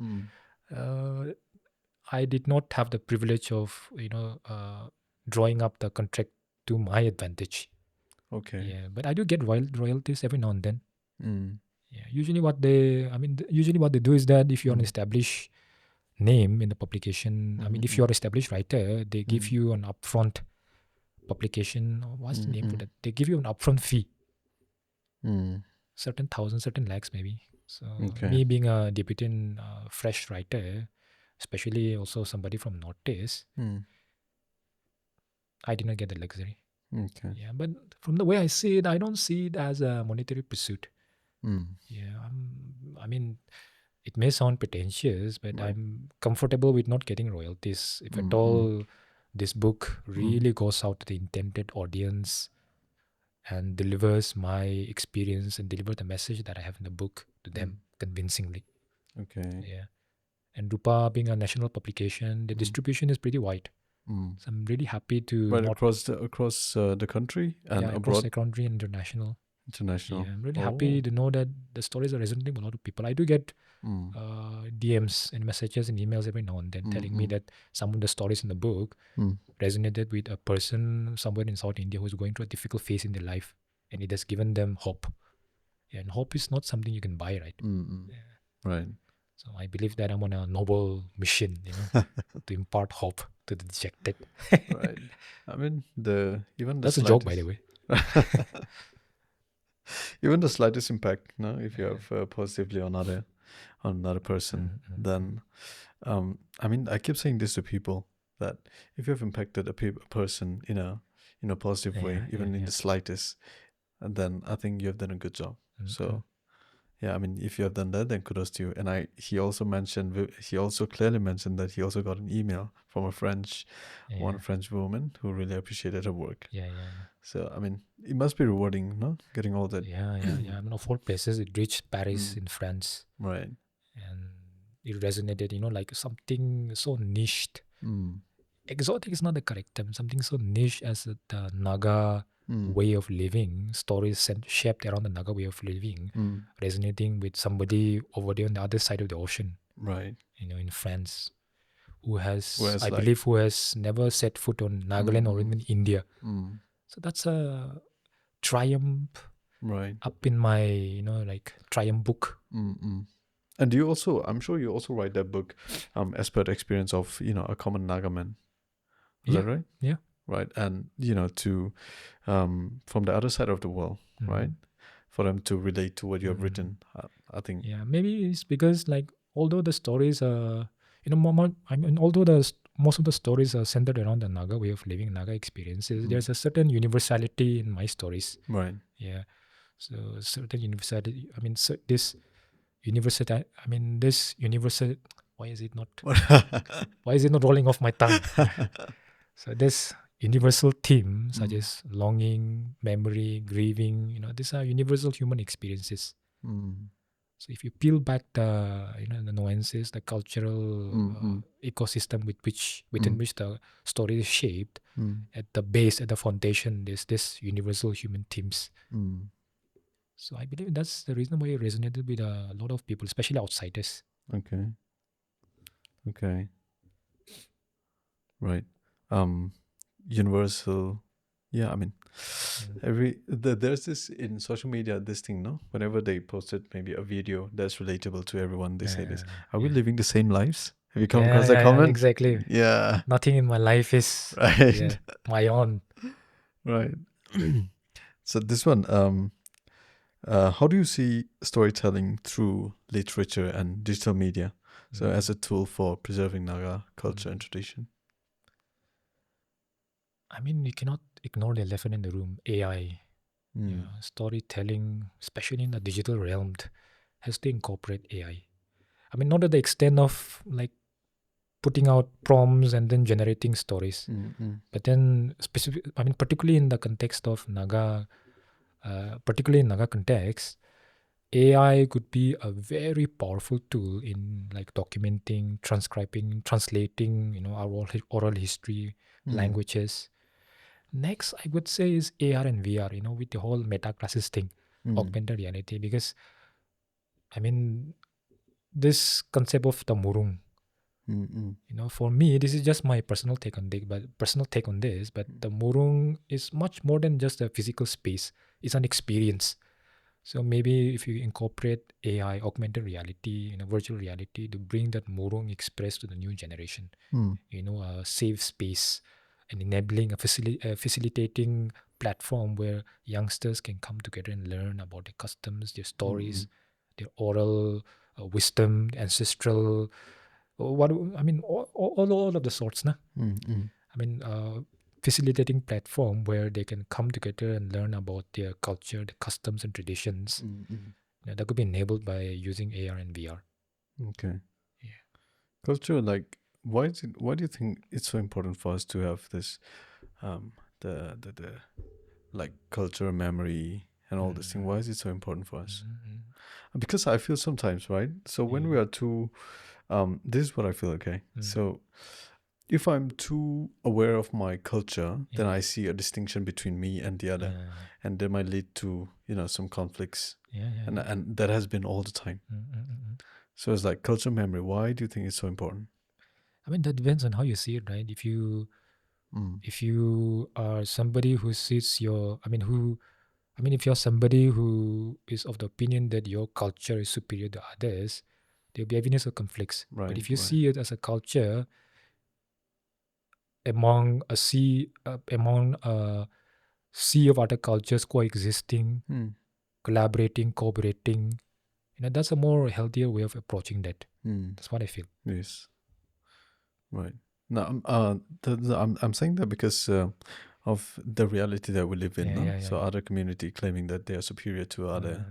I did not have the privilege of drawing up the contract to my advantage. Okay. Yeah, but I do get royalties every now and then. Yeah, usually what they do is that if you're an established name in the publication, I mean, if you're an established writer, they give you an upfront publication. What's the name for that? They give you an upfront fee. Certain thousands, certain lakhs maybe. So me being a debutant fresh writer, especially also somebody from Northeast, I did not get the luxury. Okay. Yeah, but from the way I see it, I don't see it as a monetary pursuit. Yeah, I mean, it may sound pretentious, but I'm comfortable with not getting royalties. If at all this book really goes out to the intended audience and delivers my experience and deliver the message that I have in the book to them convincingly. Okay. Yeah. And Rupa being a national publication, the distribution is pretty wide. So I'm really happy to across the country and abroad. Across the country and international. International. Yeah, I'm really happy to know that the stories are resonating with a lot of people. I do get DMs and messages and emails every now and then telling me that some of the stories in the book resonated with a person somewhere in South India who's going through a difficult phase in their life, and it has given them hope. Yeah, and hope is not something you can buy, right? Yeah. Right. So I believe that I'm on a noble mission, to impart hope to the dejected. Right. I mean, that's a joke, by the way. Even the slightest impact, if you have positively on another person, then I mean, I keep saying this to people that if you have impacted a person in a positive way, even in the slightest, then I think you have done a good job. So yeah, I mean, if you have done that, then kudos to you. And he also clearly mentioned that he also got an email from one French woman who really appreciated her work. Yeah. So I mean, it must be rewarding, no? Getting all that. Yeah. I mean, of all places, it reached Paris in France. Right. And it resonated, like something so niched. Exotic is not the correct term. Something so niche as the Naga way of living, stories shaped around the Naga way of living, resonating with somebody over there on the other side of the ocean. Right. In France, who has never set foot on Nagaland or even India. So that's a triumph Right. up in my like triumph book. And you also, I'm sure you also write that book, as per the experience of a common Naga man. Is that right? Yeah. Right. And to from the other side of the world, right? For them to relate to what you have written, I think. Yeah, maybe it's because like although the stories are although most of the stories are centered around the Naga way of living, Naga experiences, there's a certain universality in my stories. Right. Yeah, so certain universality. I mean, this universal. I mean, this universal. Why is it not? Why is it not rolling off my tongue? So this universal theme, such as longing, memory, grieving. These are universal human experiences. So if you peel back the the nuances, the cultural ecosystem within which the story is shaped, at the base, at the foundation, there's this universal human themes. So I believe that's the reason why it resonated with a lot of people, especially outsiders. Okay. Right. Universal. Yeah, I mean, there's this in social media, this thing, no? Whenever they posted maybe a video that's relatable to everyone, they say this: "Are we living the same lives?" Have you come across that comment? Exactly. Yeah. Nothing in my life is Right. my own. Right. So this one, how do you see storytelling through literature and digital media? So as a tool for preserving Naga culture and tradition. I mean, you cannot ignore the elephant in the room, AI. Storytelling, especially in the digital realm, has to incorporate AI. I mean, not to the extent of like putting out prompts and then generating stories, but then particularly in the context of Naga, particularly in Naga context, AI could be a very powerful tool in like documenting, transcribing, translating, our oral history, languages. Next, I would say is AR and VR, with the whole meta classes thing, augmented reality, because I mean, this concept of the murung, for me, this is just my personal take on this, but the murung is much more than just a physical space. It's an experience. So maybe if you incorporate AI, augmented reality, virtual reality to bring that murung express to the new generation, a safe space and enabling a facilitating platform where youngsters can come together and learn about their customs, their stories, their oral wisdom, ancestral, what I mean, all of the sorts, nah. I mean, facilitating platform where they can come together and learn about their culture, the customs and traditions. That could be enabled by using AR and VR. Okay. Yeah. Culture, like, why do you think it's so important for us to have this, the like culture, memory, and all this thing? Why is it so important for us? Because I feel sometimes, right? So when we are too, this is what I feel. Okay, so if I'm too aware of my culture, then I see a distinction between me and the other, and that might lead to some conflicts. And that has been all the time. So it's like culture memory. Why do you think it's so important? I mean, that depends on how you see it, right? If you are somebody who sees if you're somebody who is of the opinion that your culture is superior to others, there'll be evidence of conflicts. Right. But if you see it as a culture among a sea of other cultures coexisting, collaborating, cooperating, that's a more healthier way of approaching that. That's what I feel. Yes. Right. Now, I'm saying that because of the reality that we live in. So other community claiming that they are superior to other,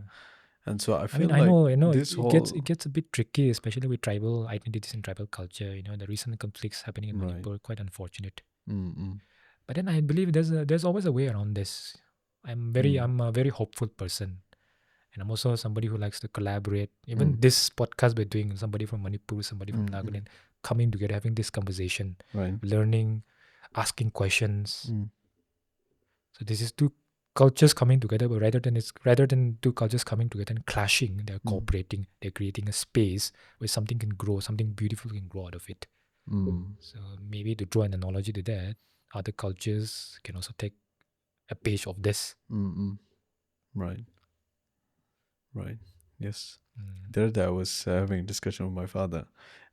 and so I feel I know, this it gets a bit tricky, especially with tribal identities and tribal culture. The recent conflicts happening in Manipur, quite unfortunate. But then I believe there's always a way around this. I'm a very hopeful person, and I'm also somebody who likes to collaborate. Even this podcast we're doing, somebody from Manipur, somebody from Nagaland, coming together, having this conversation, learning, asking questions. So this is two cultures coming together, but rather than two cultures coming together and clashing, they're cooperating. They're creating a space where something can grow, something beautiful can grow out of it. So maybe to draw an analogy to that, other cultures can also take a page of this. Right. Right. Yes. Mm. The other day I was having a discussion with my father,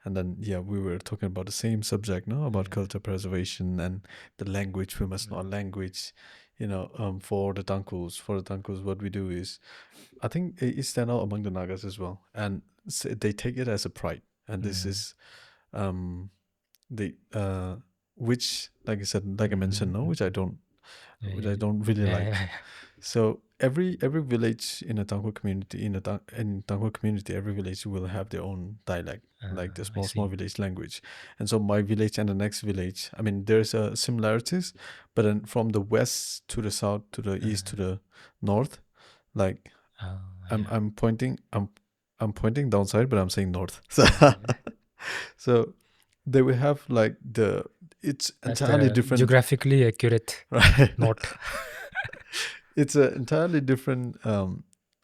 and then we were talking about the same subject, no, about culture preservation and the language. We must know our language. For the Tangkus, what we do is, I think it stand out among the Nagas as well, and they take it as a pride, and this is the which, like I said, like I mentioned, no, which I don't really like. Yeah. So every village in a Tangko community, in Tangko community, every village will have their own dialect, like the I small see. village language. And so my village and the next village, I mean, there's similarities, but then from the west to the south to the east to the north, like Oh, I'm yeah. I'm pointing downside, but I'm saying north. So so they will have like it's That's entirely the different, geographically accurate right? note. It's an entirely different.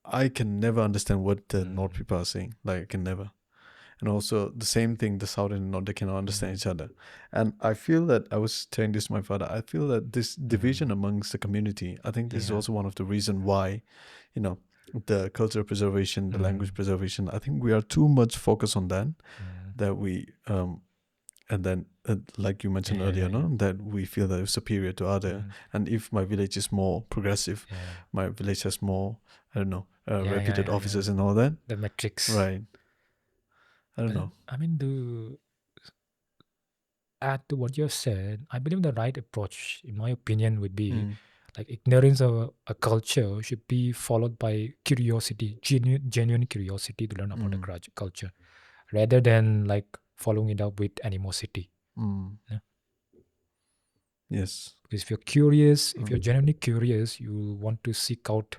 I can never understand what the North people are saying. Like I can never. And also the same thing, the South and the North, they cannot understand each other. And I feel that I was telling this to my father. I feel that this division amongst the community. I think this is Yeah. also one of the reason why, you know, the cultural preservation, the language preservation. I think we are too much focused on that. That we and then like you mentioned earlier, no, that we feel that we're superior to other. And if my village is more progressive, my village has more, I don't know, reputed officers and all that, The metrics. right? I don't But know. I mean, to add to what you said, I believe the right approach, in my opinion, would be like ignorance of a culture should be followed by curiosity, genuine curiosity to learn about the culture, rather than like following it up with animosity. Yeah? Yes. Because if you're curious, if you're genuinely curious, you want to seek out,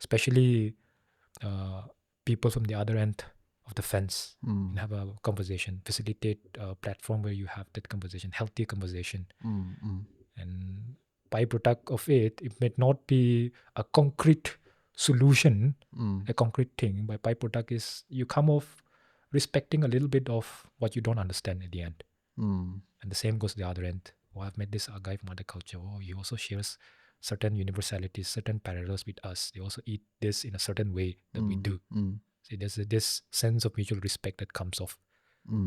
especially people from the other end of the fence, and have a conversation, facilitate a platform where you have that conversation, healthy conversation. And byproduct of it, it may not be a concrete solution, a concrete thing, but byproduct is you come off respecting a little bit of what you don't understand at the end. And the same goes to the other end. Oh, I've met this guy from other culture. Oh, he also shares certain universalities, certain parallels with us. They also eat this in a certain way that we do. See, there's this sense of mutual respect that comes off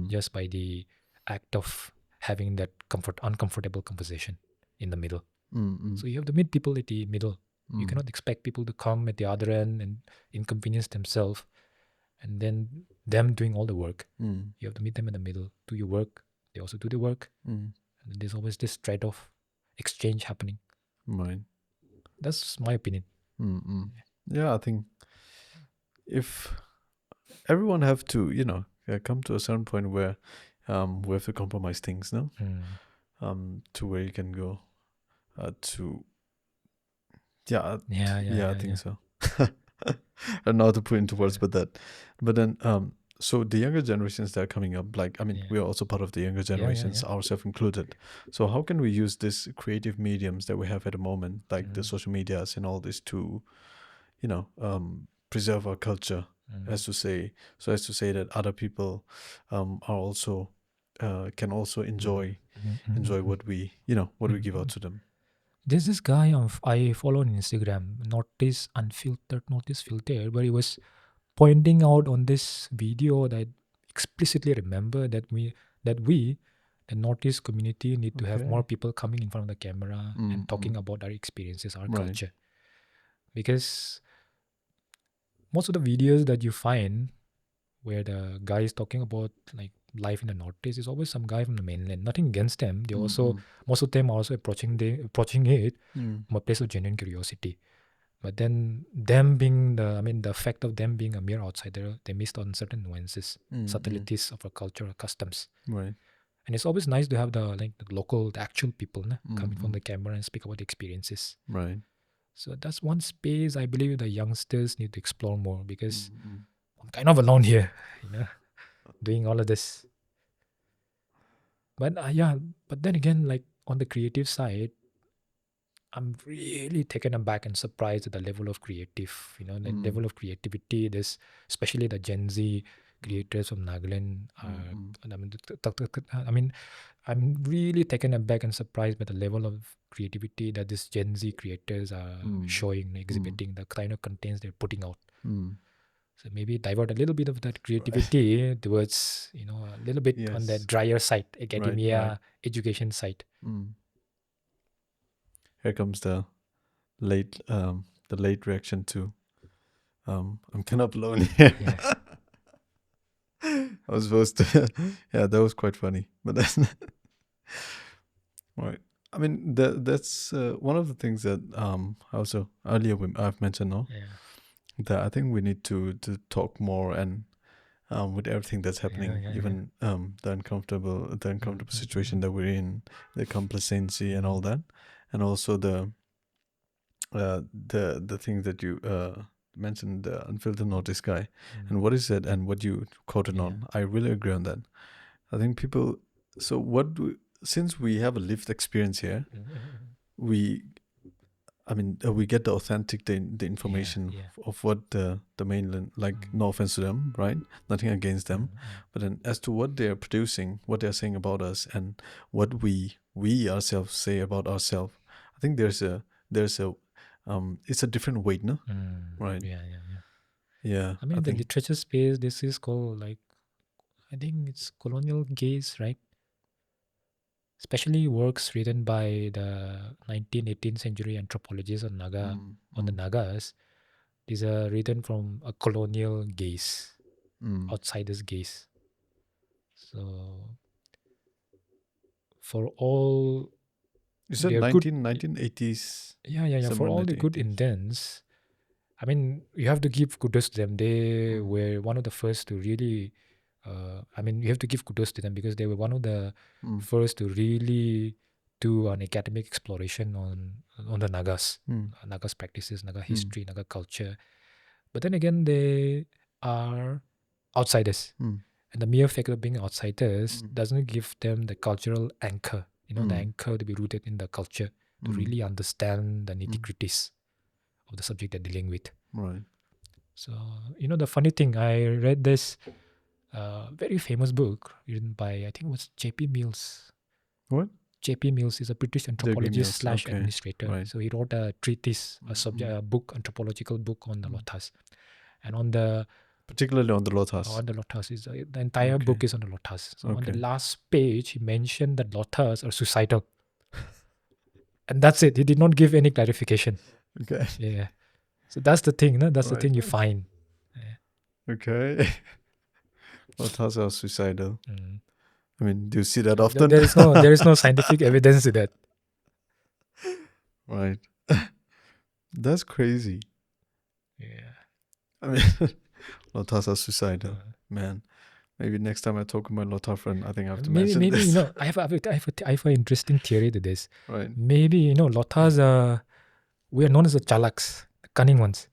just by the act of having that uncomfortable conversation in the middle. So you have to meet people at the middle. You cannot expect people to come at the other end and inconvenience themselves, and then them doing all the work. You have to meet them in the middle. Do your work. They also do the work. And there's always this trade-off exchange happening. Right. That's my opinion. Yeah, I think if everyone have to, come to a certain point where we have to compromise things, no? To where you can go to I think so. I don't know how to put into words, but then so the younger generations that are coming up, like, I mean, we are also part of the younger generations, ourselves included. So how can we use these creative mediums that we have at the moment, like the social medias and all this, to, preserve our culture, as to say that other people are also can also enjoy what we what we give out to them. There's this guy I follow on Instagram, Notice Filter, where he was pointing out on this video that I explicitly remember that we, the Northeast community, need to have more people coming in front of the camera and talking about our experiences, our culture. Because most of the videos that you find where the guy is talking about like life in the Northeast is always some guy from the mainland. Nothing against them. They also most of them are also approaching it from a place of genuine curiosity. But then them being the fact of them being a mere outsider, they missed on certain nuances, subtleties of our culture, our customs. Right. And it's always nice to have the local, the actual people coming from the camera and speak about the experiences. Right. So that's one space I believe the youngsters need to explore more, because I'm kind of alone here, doing all of this. But but then again, like on the creative side, I'm really taken aback and surprised at the level of creative, the level of creativity. This, especially the Gen Z creators from Nagaland are. I mean, I'm really taken aback and surprised by the level of creativity that these Gen Z creators are showing, exhibiting, the kind of contents they're putting out. So maybe divert a little bit of that creativity towards, a little bit on the drier side, academia, education side. Here comes the late reaction to I'm kind of lonely here. I was supposed to yeah, that was quite funny, but that's right. I mean, that's one of the things that also earlier I've mentioned, that I think we need to talk more, and with everything that's happening, even the uncomfortable situation that we're in, the complacency and all that, and also the things that you mentioned, the unfiltered notice guy, and what is it, and what you quoted on. I really agree on that. I think people. So since we have a lived experience here, we get the authentic the information of what the mainland, like, no offense to them, right? Nothing against them, but then as to what they're producing, what they're saying about us, and what we ourselves say about ourselves, I think there's a it's a different weight, no? Right? Yeah. I mean, the literature space, this is called, like, I think it's colonial gaze, right? Especially works written by the 19th, 18th century anthropologists on the Nagas. These are written from a colonial gaze, outsider's gaze. So, for all, you said 1980s. Yeah. For all the good intents, I mean, you have to give kudos to them. They were one of the first to really. You have to give kudos to them because they were one of the first to really do an academic exploration on the Nagas, Nagas practices, Naga history, Naga culture. But then again, they are outsiders, and the mere fact of being outsiders doesn't give them the cultural anchor. The anchor to be rooted in the culture to really understand the nitty-gritties of the subject they're dealing with. Right. So, the funny thing, I read this very famous book written by, I think it was J.P. Mills. What? J.P. Mills is a British anthropologist / administrator. Right. So he wrote a treatise, a book, anthropological book on the Lotas. And on the... Particularly on the Lotas. On the Lotas. The entire book is on the Lotas. So on the last page, he mentioned that Lotas are suicidal. And that's it. He did not give any clarification. Okay. Yeah. So that's the thing, no? That's the thing you find. Yeah. Okay. Lotas are suicidal. I mean, do you see that often? There is no scientific evidence to that. Right. That's crazy. Yeah. I mean, Lotas are suicidal. Man, maybe next time I talk to my Lota friend, I think I have to mention this. Maybe, I have an interesting theory to this. Right. Maybe, Lotas we are known as the chalaks, the cunning ones.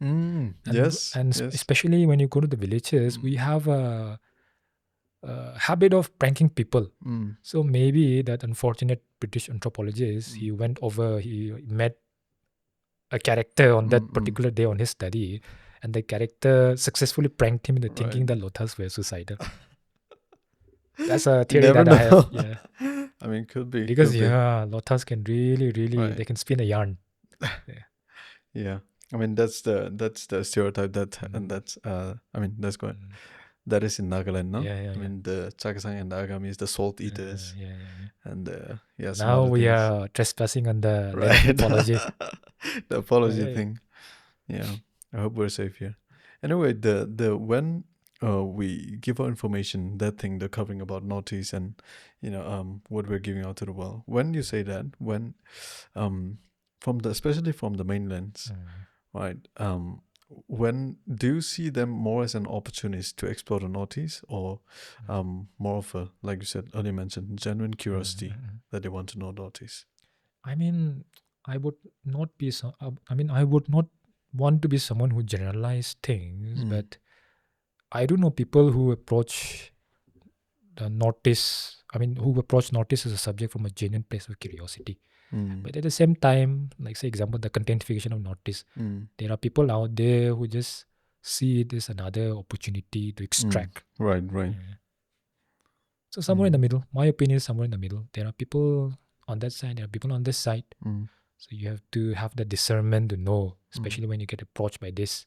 Yes. Especially when you go to the villages, we have a habit of pranking people. So maybe that unfortunate British anthropologist, he met a character on that particular day on his study, and the character successfully pranked him into thinking that Lotas were suicidal. That's a theory that I have. Yeah. I mean, could be. Because Lotas can really, they can spin a yarn. Yeah. I mean, that's the stereotype and that's that's good. That is in Nagaland, no? I mean, the Chakasang and the Agami is the salt eaters. And now we are trespassing on the apology. The apology thing. Yeah. I hope we're safe here. Anyway, the when we give out information, that thing, the covering about notice and what we're giving out to the world. When you say that, when especially from the mainlands, right? When do you see them more as an opportunist to explore the notice, or more of a, like you said earlier, mentioned, genuine curiosity that they want to know notice? I mean, I would not want to be someone who generalize things, but I do know people who approach the notice. Who approach notice as a subject from a genuine place of curiosity. But at the same time, like, say example, the contentification of notice. There are people out there who just see it as another opportunity to extract. Right. Yeah. So somewhere in the middle, my opinion is somewhere in the middle. There are people on that side, there are people on this side. So you have to have the discernment to know, especially when you get approached by this.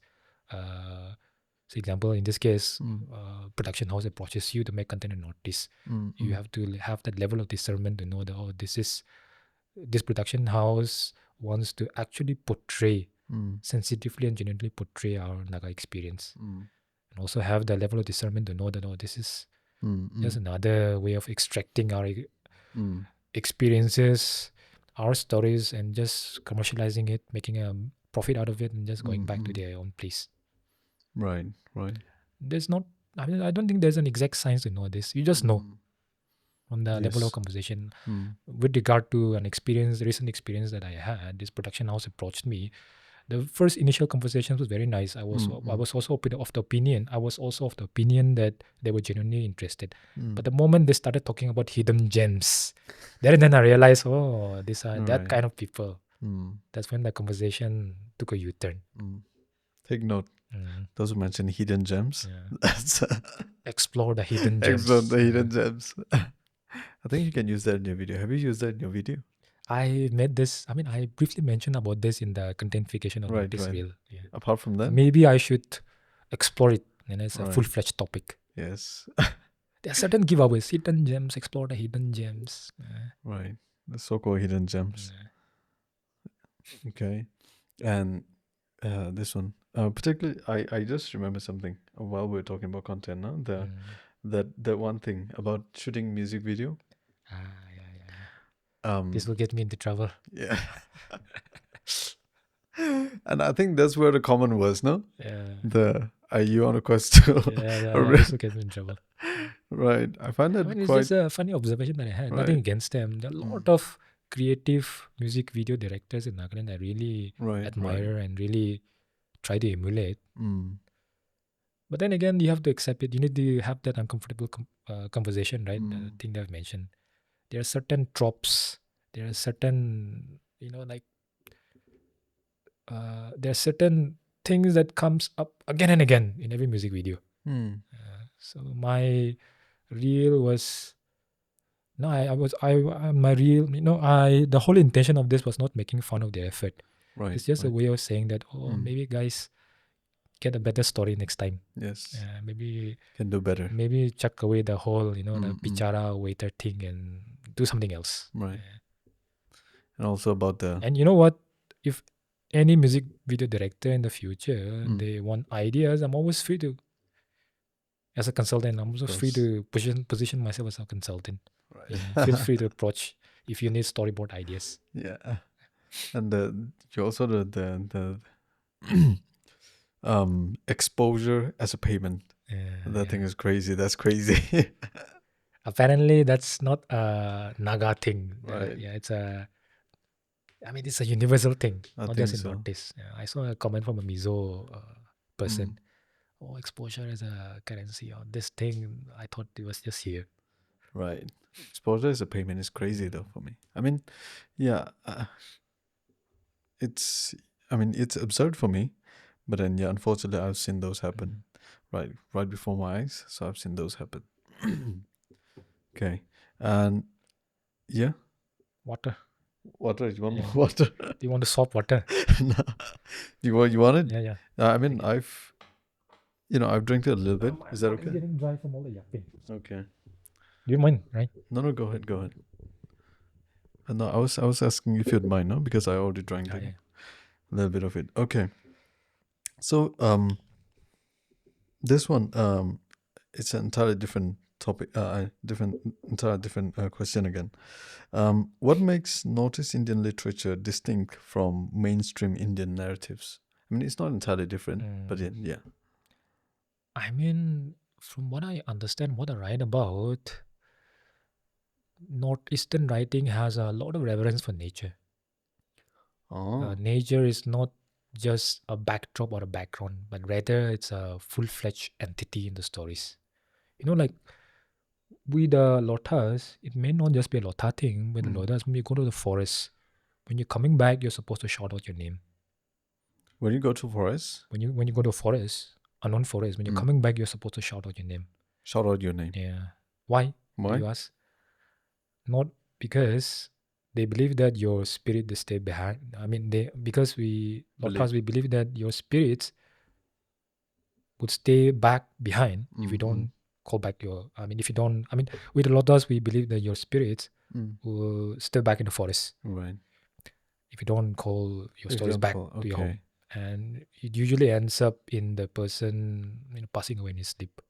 For example, in this case, production house approaches you to make content and notice. You have to have that level of discernment to know that, oh, this production house wants to actually portray, sensitively and genuinely portray our Naga experience. And also have the level of discernment to know that, oh, this is just another way of extracting our experiences, our stories, and just commercializing it, making a profit out of it, and just going back to their own place. Right. There's not, I mean, I don't think there's an exact science to know this. You just know from the level of conversation. With regard to an experience, recent experience that I had, this production house approached me. The first initial conversation was very nice. I was also of the opinion that they were genuinely interested. But the moment they started talking about hidden gems, then I realized, oh, these are that kind of people. That's when the conversation took a U-turn. Take note. Those who mention hidden gems. Yeah. That's Explore the hidden gems. explore the hidden gems. I think you can use that in your video. Have you used that in your video? I made this. I mean, I briefly mentioned about this in the contentification of this reel. Yeah. Apart from that, maybe I should explore it, and it's a full-fledged topic. Yes. There are certain giveaways, hidden gems. Explore the hidden gems. Right, the so-called hidden gems. Okay, and this one, particularly, I just remember something while we were talking about content. Now, that one thing about shooting music video. This will get me into trouble. Yeah. And I think that's where the comment was, no? Yeah. Are you on a quest to? Yeah, this will get me in trouble. Right. I find that it's just a funny observation that I had. Nothing against them. There are a lot of creative music video directors in Nagaland I really admire and really try to emulate. But then again, you have to accept it. You need to have that uncomfortable conversation, right? The thing that I've mentioned. There are certain tropes. There are certain, there are certain things that comes up again and again in every music video. So my reel was my reel. The whole intention of this was not making fun of their effort. It's just a way of saying that, maybe guys get a better story next time. Yes. Maybe can do better. Maybe chuck away the whole, the bichara waiter thing and do something else. Right. And also about and you know what? If any music video director in the future they want ideas, I'm always free to. As a consultant, I'm also free to position myself as a consultant. Right. Feel free to approach if you need storyboard ideas. Yeah. And you also the exposure as a payment. That thing is crazy. That's crazy. Apparently, that's not a Naga thing. Right. It's it's a universal thing, not just in so. Northeast. I saw a comment from a Mizo person. Exposure as a currency or this thing. I thought it was just here. Right. Exposure as a payment is crazy though for me. I mean, yeah. It's absurd for me. But then, yeah, unfortunately, I've seen those happen right before my eyes. So I've seen those happen. Okay. And, yeah. Water. Water? You want more water? Do you want to swap water? No. You want it? Yeah. I mean, I've drank it a little bit. Is that okay? It's getting dry from all the yapping. Okay. Do you mind, right? No, go ahead. No, I was asking if you'd mind, no? Because I already drank a little bit of it. Okay. So, this one, it's an entirely different topic, entirely different question again. What makes Northeast Indian literature distinct from mainstream Indian narratives? I mean, it's not entirely different, but yeah. I mean, from what I understand, what I write about, Northeastern writing has a lot of reverence for nature. Nature is not just a backdrop or a background, but rather it's a full-fledged entity in the stories. Like with the Lotas, it may not just be a Lota thing. With the Lotas, when you go to the forest, when you're coming back, you're supposed to shout out your name. When you go to forest? When you go to forest, unknown forest, when you're coming back, you're supposed to shout out your name. Shout out your name. Yeah. Why? Why? You ask? Not because they believe that your spirit will stay behind. I mean, because we believe that your spirits would stay back behind if you don't call back your. I mean, if you don't. I mean, with Lotus, we believe that your spirits will stay back in the forest. Right. If you don't call your stories back to your home, Okay. and it usually ends up in the person passing away in his sleep.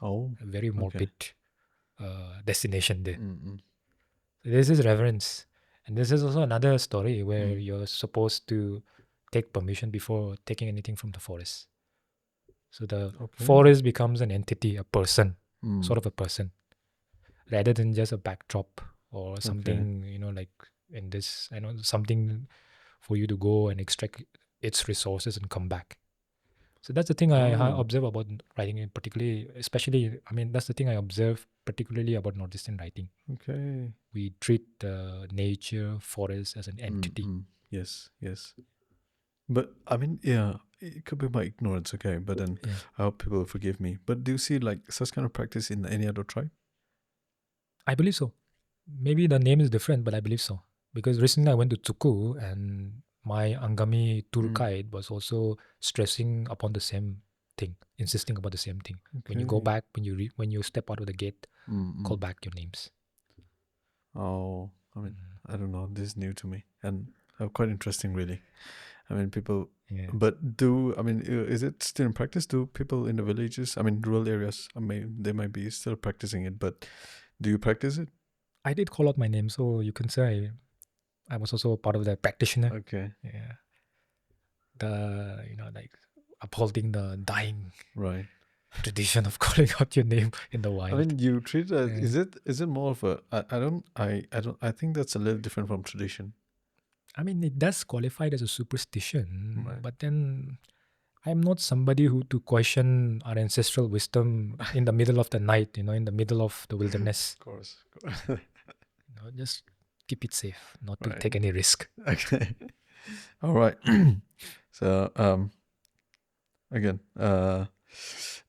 Oh. A very morbid destination there. Mm-mm. This is reverence. And this is also another story where you're supposed to take permission before taking anything from the forest. So the forest becomes an entity, a person, sort of a person, rather than just a backdrop or something, like in this, something for you to go and extract its resources and come back. So that's the thing I observe about writing, particularly, especially, that's the thing I observe particularly about Northeastern writing. Okay. We treat nature, forest as an entity. Yes. But I mean, yeah, it could be my ignorance, okay? But then I hope people forgive me. But do you see like such kind of practice in any other tribe? I believe so. Maybe the name is different, but I believe so. Because recently I went to Tsuku and my Angami tour guide was also stressing upon the same thing, insisting about the same thing. When you go back, when you step out of the gate, call back your names. Oh, I mean, I don't know. This is new to me and quite interesting, really. I mean, people. Yeah. But is it still in practice? Do people in the villages, rural areas, they might be still practicing it, but do you practice it? I did call out my name, so you can say I was also part of the practitioner. Okay. Yeah. Like upholding the dying tradition of calling out your name in the wild. I mean, you treat it as, is it more of a, I think that's a little different from tradition. I mean, it does qualify as a superstition, but then I'm not somebody who to question our ancestral wisdom in the middle of the night, in the middle of the wilderness. Of course. Just keep it safe, not to take any risk. Okay. All right. So, again,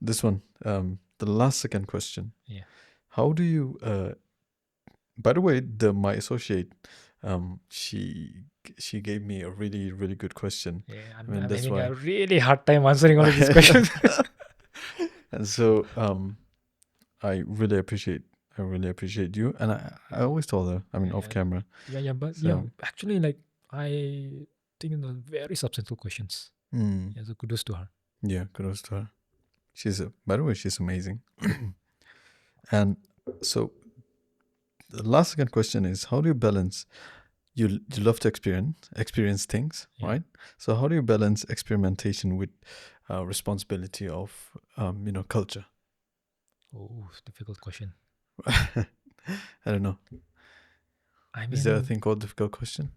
this one, the last second question. Yeah. How do you, by the way, my associate, she gave me a really, really good question. Yeah, I'm having a really hard time answering all of these questions. And so, I really appreciate you. And I always told her, off camera. Yeah, but actually, like, I think they're very substantial questions. Yeah, so kudos to her. Yeah, kudos to her. By the way, she's amazing. And so, the last second question is, how do you balance? You love to experience things, right? So how do you balance experimentation with responsibility of culture? Oh, difficult question. I don't know. Is there a thing called difficult question?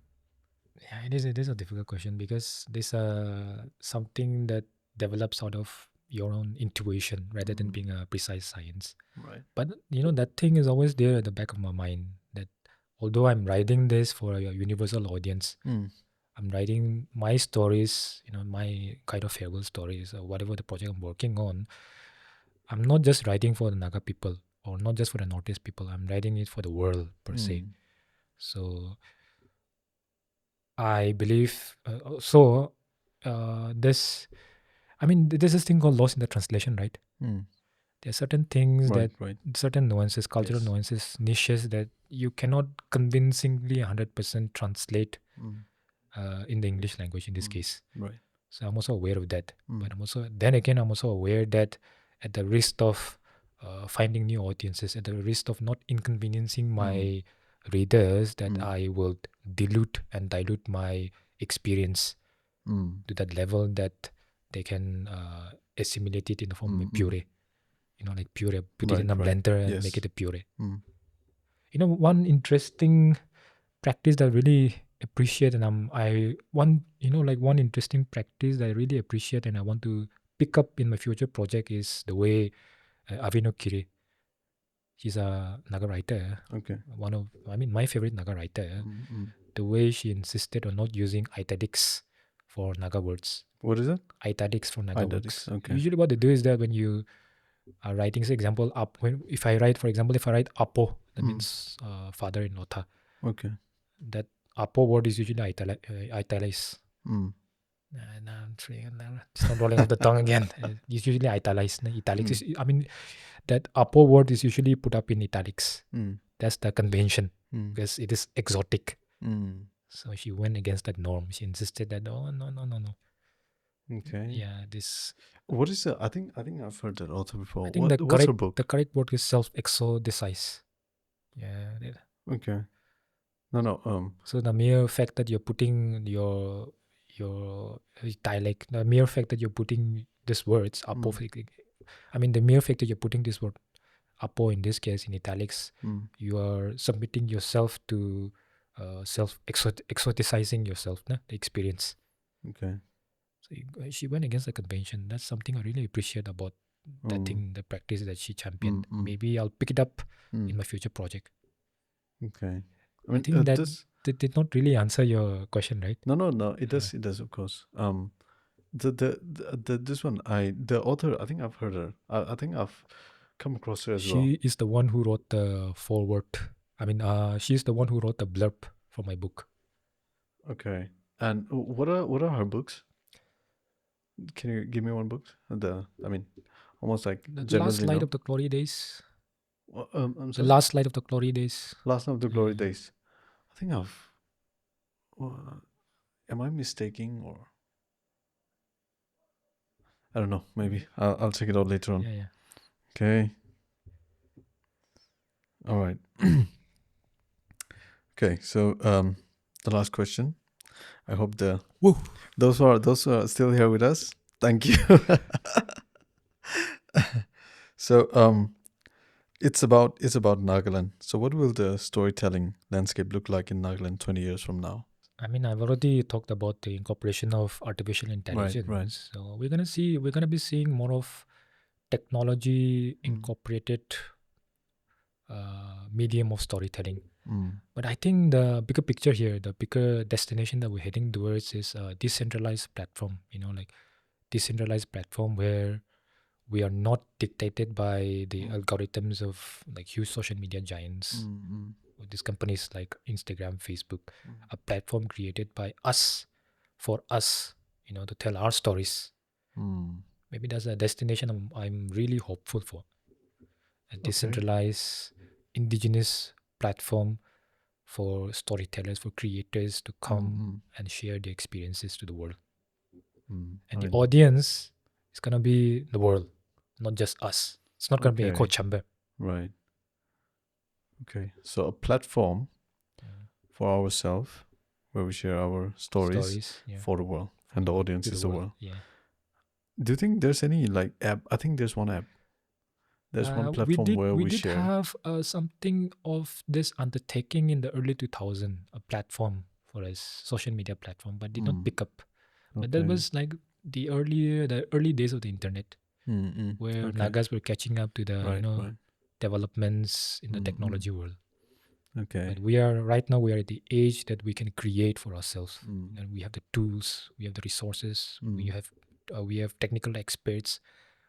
Yeah, it is a difficult question because this something that develops out of your own intuition rather than being a precise science. Right. But that thing is always there at the back of my mind, that although I'm writing this for a universal audience, I'm writing my stories, my kind of farewell stories or whatever the project I'm working on. I'm not just writing for the Naga people or not just for the Northeast people. I'm writing it for the world per se. So I believe this is this thing called loss in the translation, right? There are certain things certain nuances, cultural nuances, niches that you cannot convincingly 100% translate in the English language in this case. Right. So I'm also aware of that. But I'm also aware that at the risk of finding new audiences, at the risk of not inconveniencing my readers, that I will dilute and dilute my experience to that level that they can assimilate it in the form of puree. Like puree, put it in a blender and make it a puree. One interesting practice that I really appreciate, and one interesting practice that I really appreciate and I want to pick up in my future project is the way Avino Kiri, she's a Naga writer. Okay. My favorite Naga writer. The way she insisted on not using italics for Naga words. What is it? Italics for Naga Italics, words. okay. Usually what they do is that when you are writing, say example, if I write Apo, that means father in Lotha. Okay. That Apo word is usually italicized. Mm. It's not rolling off the tongue again. It's usually italicized. Italics. I mean, that Apo word is usually put up in italics. That's the convention because it is exotic. So she went against that norm. She insisted that no. Okay. Yeah, this. What is the? I think I've heard that author before. I think What's her book? the correct word is self-exoticize. Yeah. Okay. No. So the mere fact that you're putting your dialect, the mere fact that you're putting these words apo, I mean the mere fact that you're putting this word apo in this case in italics, you are submitting yourself to exoticizing yourself, the experience. Okay. So she went against the convention. That's something I really appreciate about that thing, the practice that she championed. Maybe I'll pick it up in my future project. Okay. I think that did not really answer your question, right? No. It does. It does, of course. This one, the author, I think I've heard her. I think I've come across her as well. She is the one who wrote the foreword. I mean, she's the one who wrote the blurb for my book. Okay. And what are her books? Can you give me one book? Almost like the last light of the glory days. I'm sorry? The last light of the glory days. Last light of the glory days. I think I've. Am I mistaking or? I don't know. Maybe I'll check it out later on. Yeah. Okay. All right. Okay. So the last question. I hope those who are still here with us. Thank you. So it's about Nagaland. So what will the storytelling landscape look like in Nagaland 20 years from now? I mean, I've already talked about the incorporation of artificial intelligence. Right. So we're gonna be seeing more of technology incorporated medium of storytelling. But I think the bigger picture here, the bigger destination that we're heading towards is a decentralized platform. Like decentralized platform where we are not dictated by the algorithms of like huge social media giants. These companies like Instagram, Facebook, a platform created by us, for us, to tell our stories. Maybe that's a destination I'm really hopeful for. A decentralized, indigenous platform for storytellers, for creators to come and share their experiences to the world. And the audience is going to be the world, not just us. It's not going to be echo chamber. Right. Okay. So a platform for ourselves where we share our stories for the world. And the audience is the world. Yeah. Do you think there's any like app? I think there's one app. There's one platform where we share. We did have something of this undertaking in the early 2000s, a platform for a social media platform, but did not pick up. But that was like the early days of the internet, where Nagas were catching up to the developments in the technology world. Okay. But right now we are at the age that we can create for ourselves, and we have the tools, we have the resources, we have technical experts.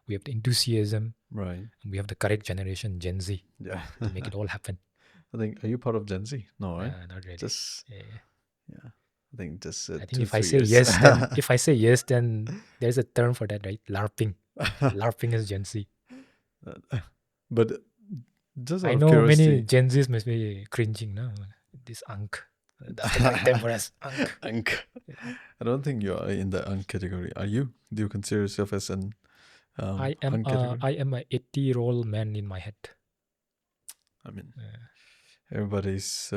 We have the enthusiasm, right? And we have the correct generation, Gen Z, to make it all happen. I think, are you part of Gen Z? No, right? Not really. Yeah. I think just. I think if I say yes, then there's a term for that, right? LARPing. LARPing is Gen Z. But just I know many Gen Zs must be cringing now. This Unk. That's the right term for us. Unk. I don't think you are in the Unk category. Are you? Do you consider yourself as an? I am an 80-year-old man in my head. I mean, everybody's.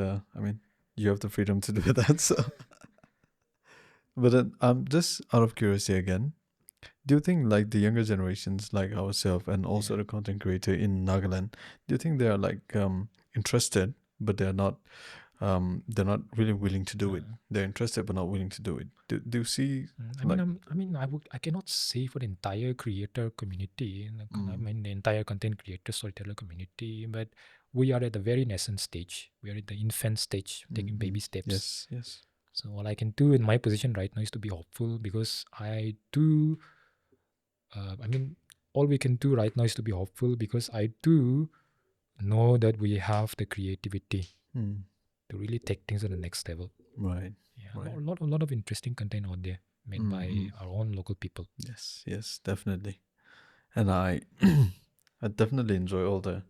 You have the freedom to do that. So, but then I'm just out of curiosity again. Do you think like the younger generations, like ourselves, and also the content creator in Nagaland, do you think they are like interested, but they're not really willing to do it? They're interested but not willing to do it. Do you see? I cannot say for the entire creator community. I mean the entire content creator storyteller community, but we are at the very nascent stage. We are at the infant stage, taking baby steps. Yes. So all I can do in my position right now is to be hopeful, because I do. All we can do right now is to be hopeful, because I do know that we have the creativity to really take things to the next level. Right. Yeah, Right. a lot of interesting content out there made by our own local people. Yes, definitely. And I definitely enjoy all the.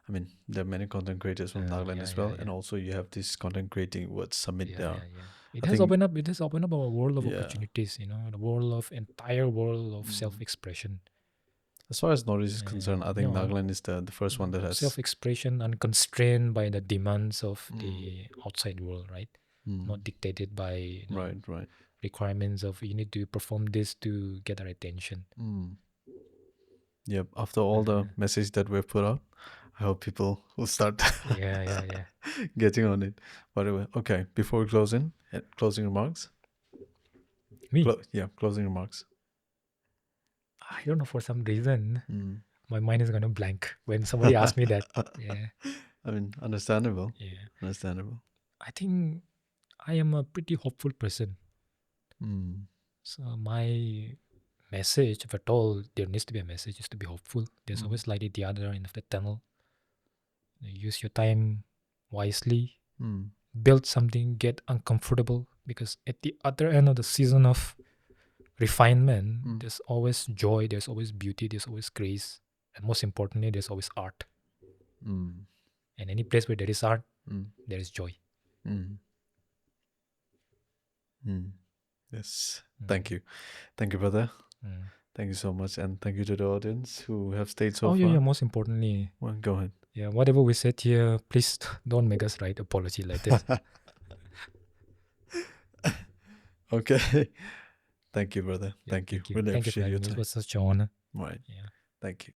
I mean, there are many content creators from Nagaland as well, and also you have this content creating summit there. It I has think- opened up. It has opened up a world of Yeah. opportunities. The world of entire world of self-expression. As far as knowledge is concerned, I think No. Nagaland is the first one that has self-expression unconstrained by the demands of the outside world, right? Not dictated by right. requirements of you need to perform this to get our attention. Yep. After all the message that we've put out, I hope people will start Yeah. getting on it. By the way, okay, before we close in, closing remarks. Me? Closing remarks. I don't know, for some reason, my mind is gonna blank when somebody asks me that. Yeah. I mean, understandable. Yeah. Understandable. I think I am a pretty hopeful person. So my message, if at all there needs to be a message, is to be hopeful. There's always light at the other end of the tunnel. Use your time wisely. Build something, get uncomfortable, because at the other end of the season of refinement, there's always joy, there's always beauty, there's always grace, and most importantly, there's always art. And any place where there is art, there is joy. Yes. Thank you, brother. Thank you so much, and thank you to the audience who have stayed so far. Yeah. Most importantly, well, go ahead. Yeah, whatever we said here, please don't make us write apology like this. Okay. Thank you, brother. Yeah, thank you. Thank you. Really Thank you for appreciate your having me. time. It was such an honor. Right. Yeah. Thank you.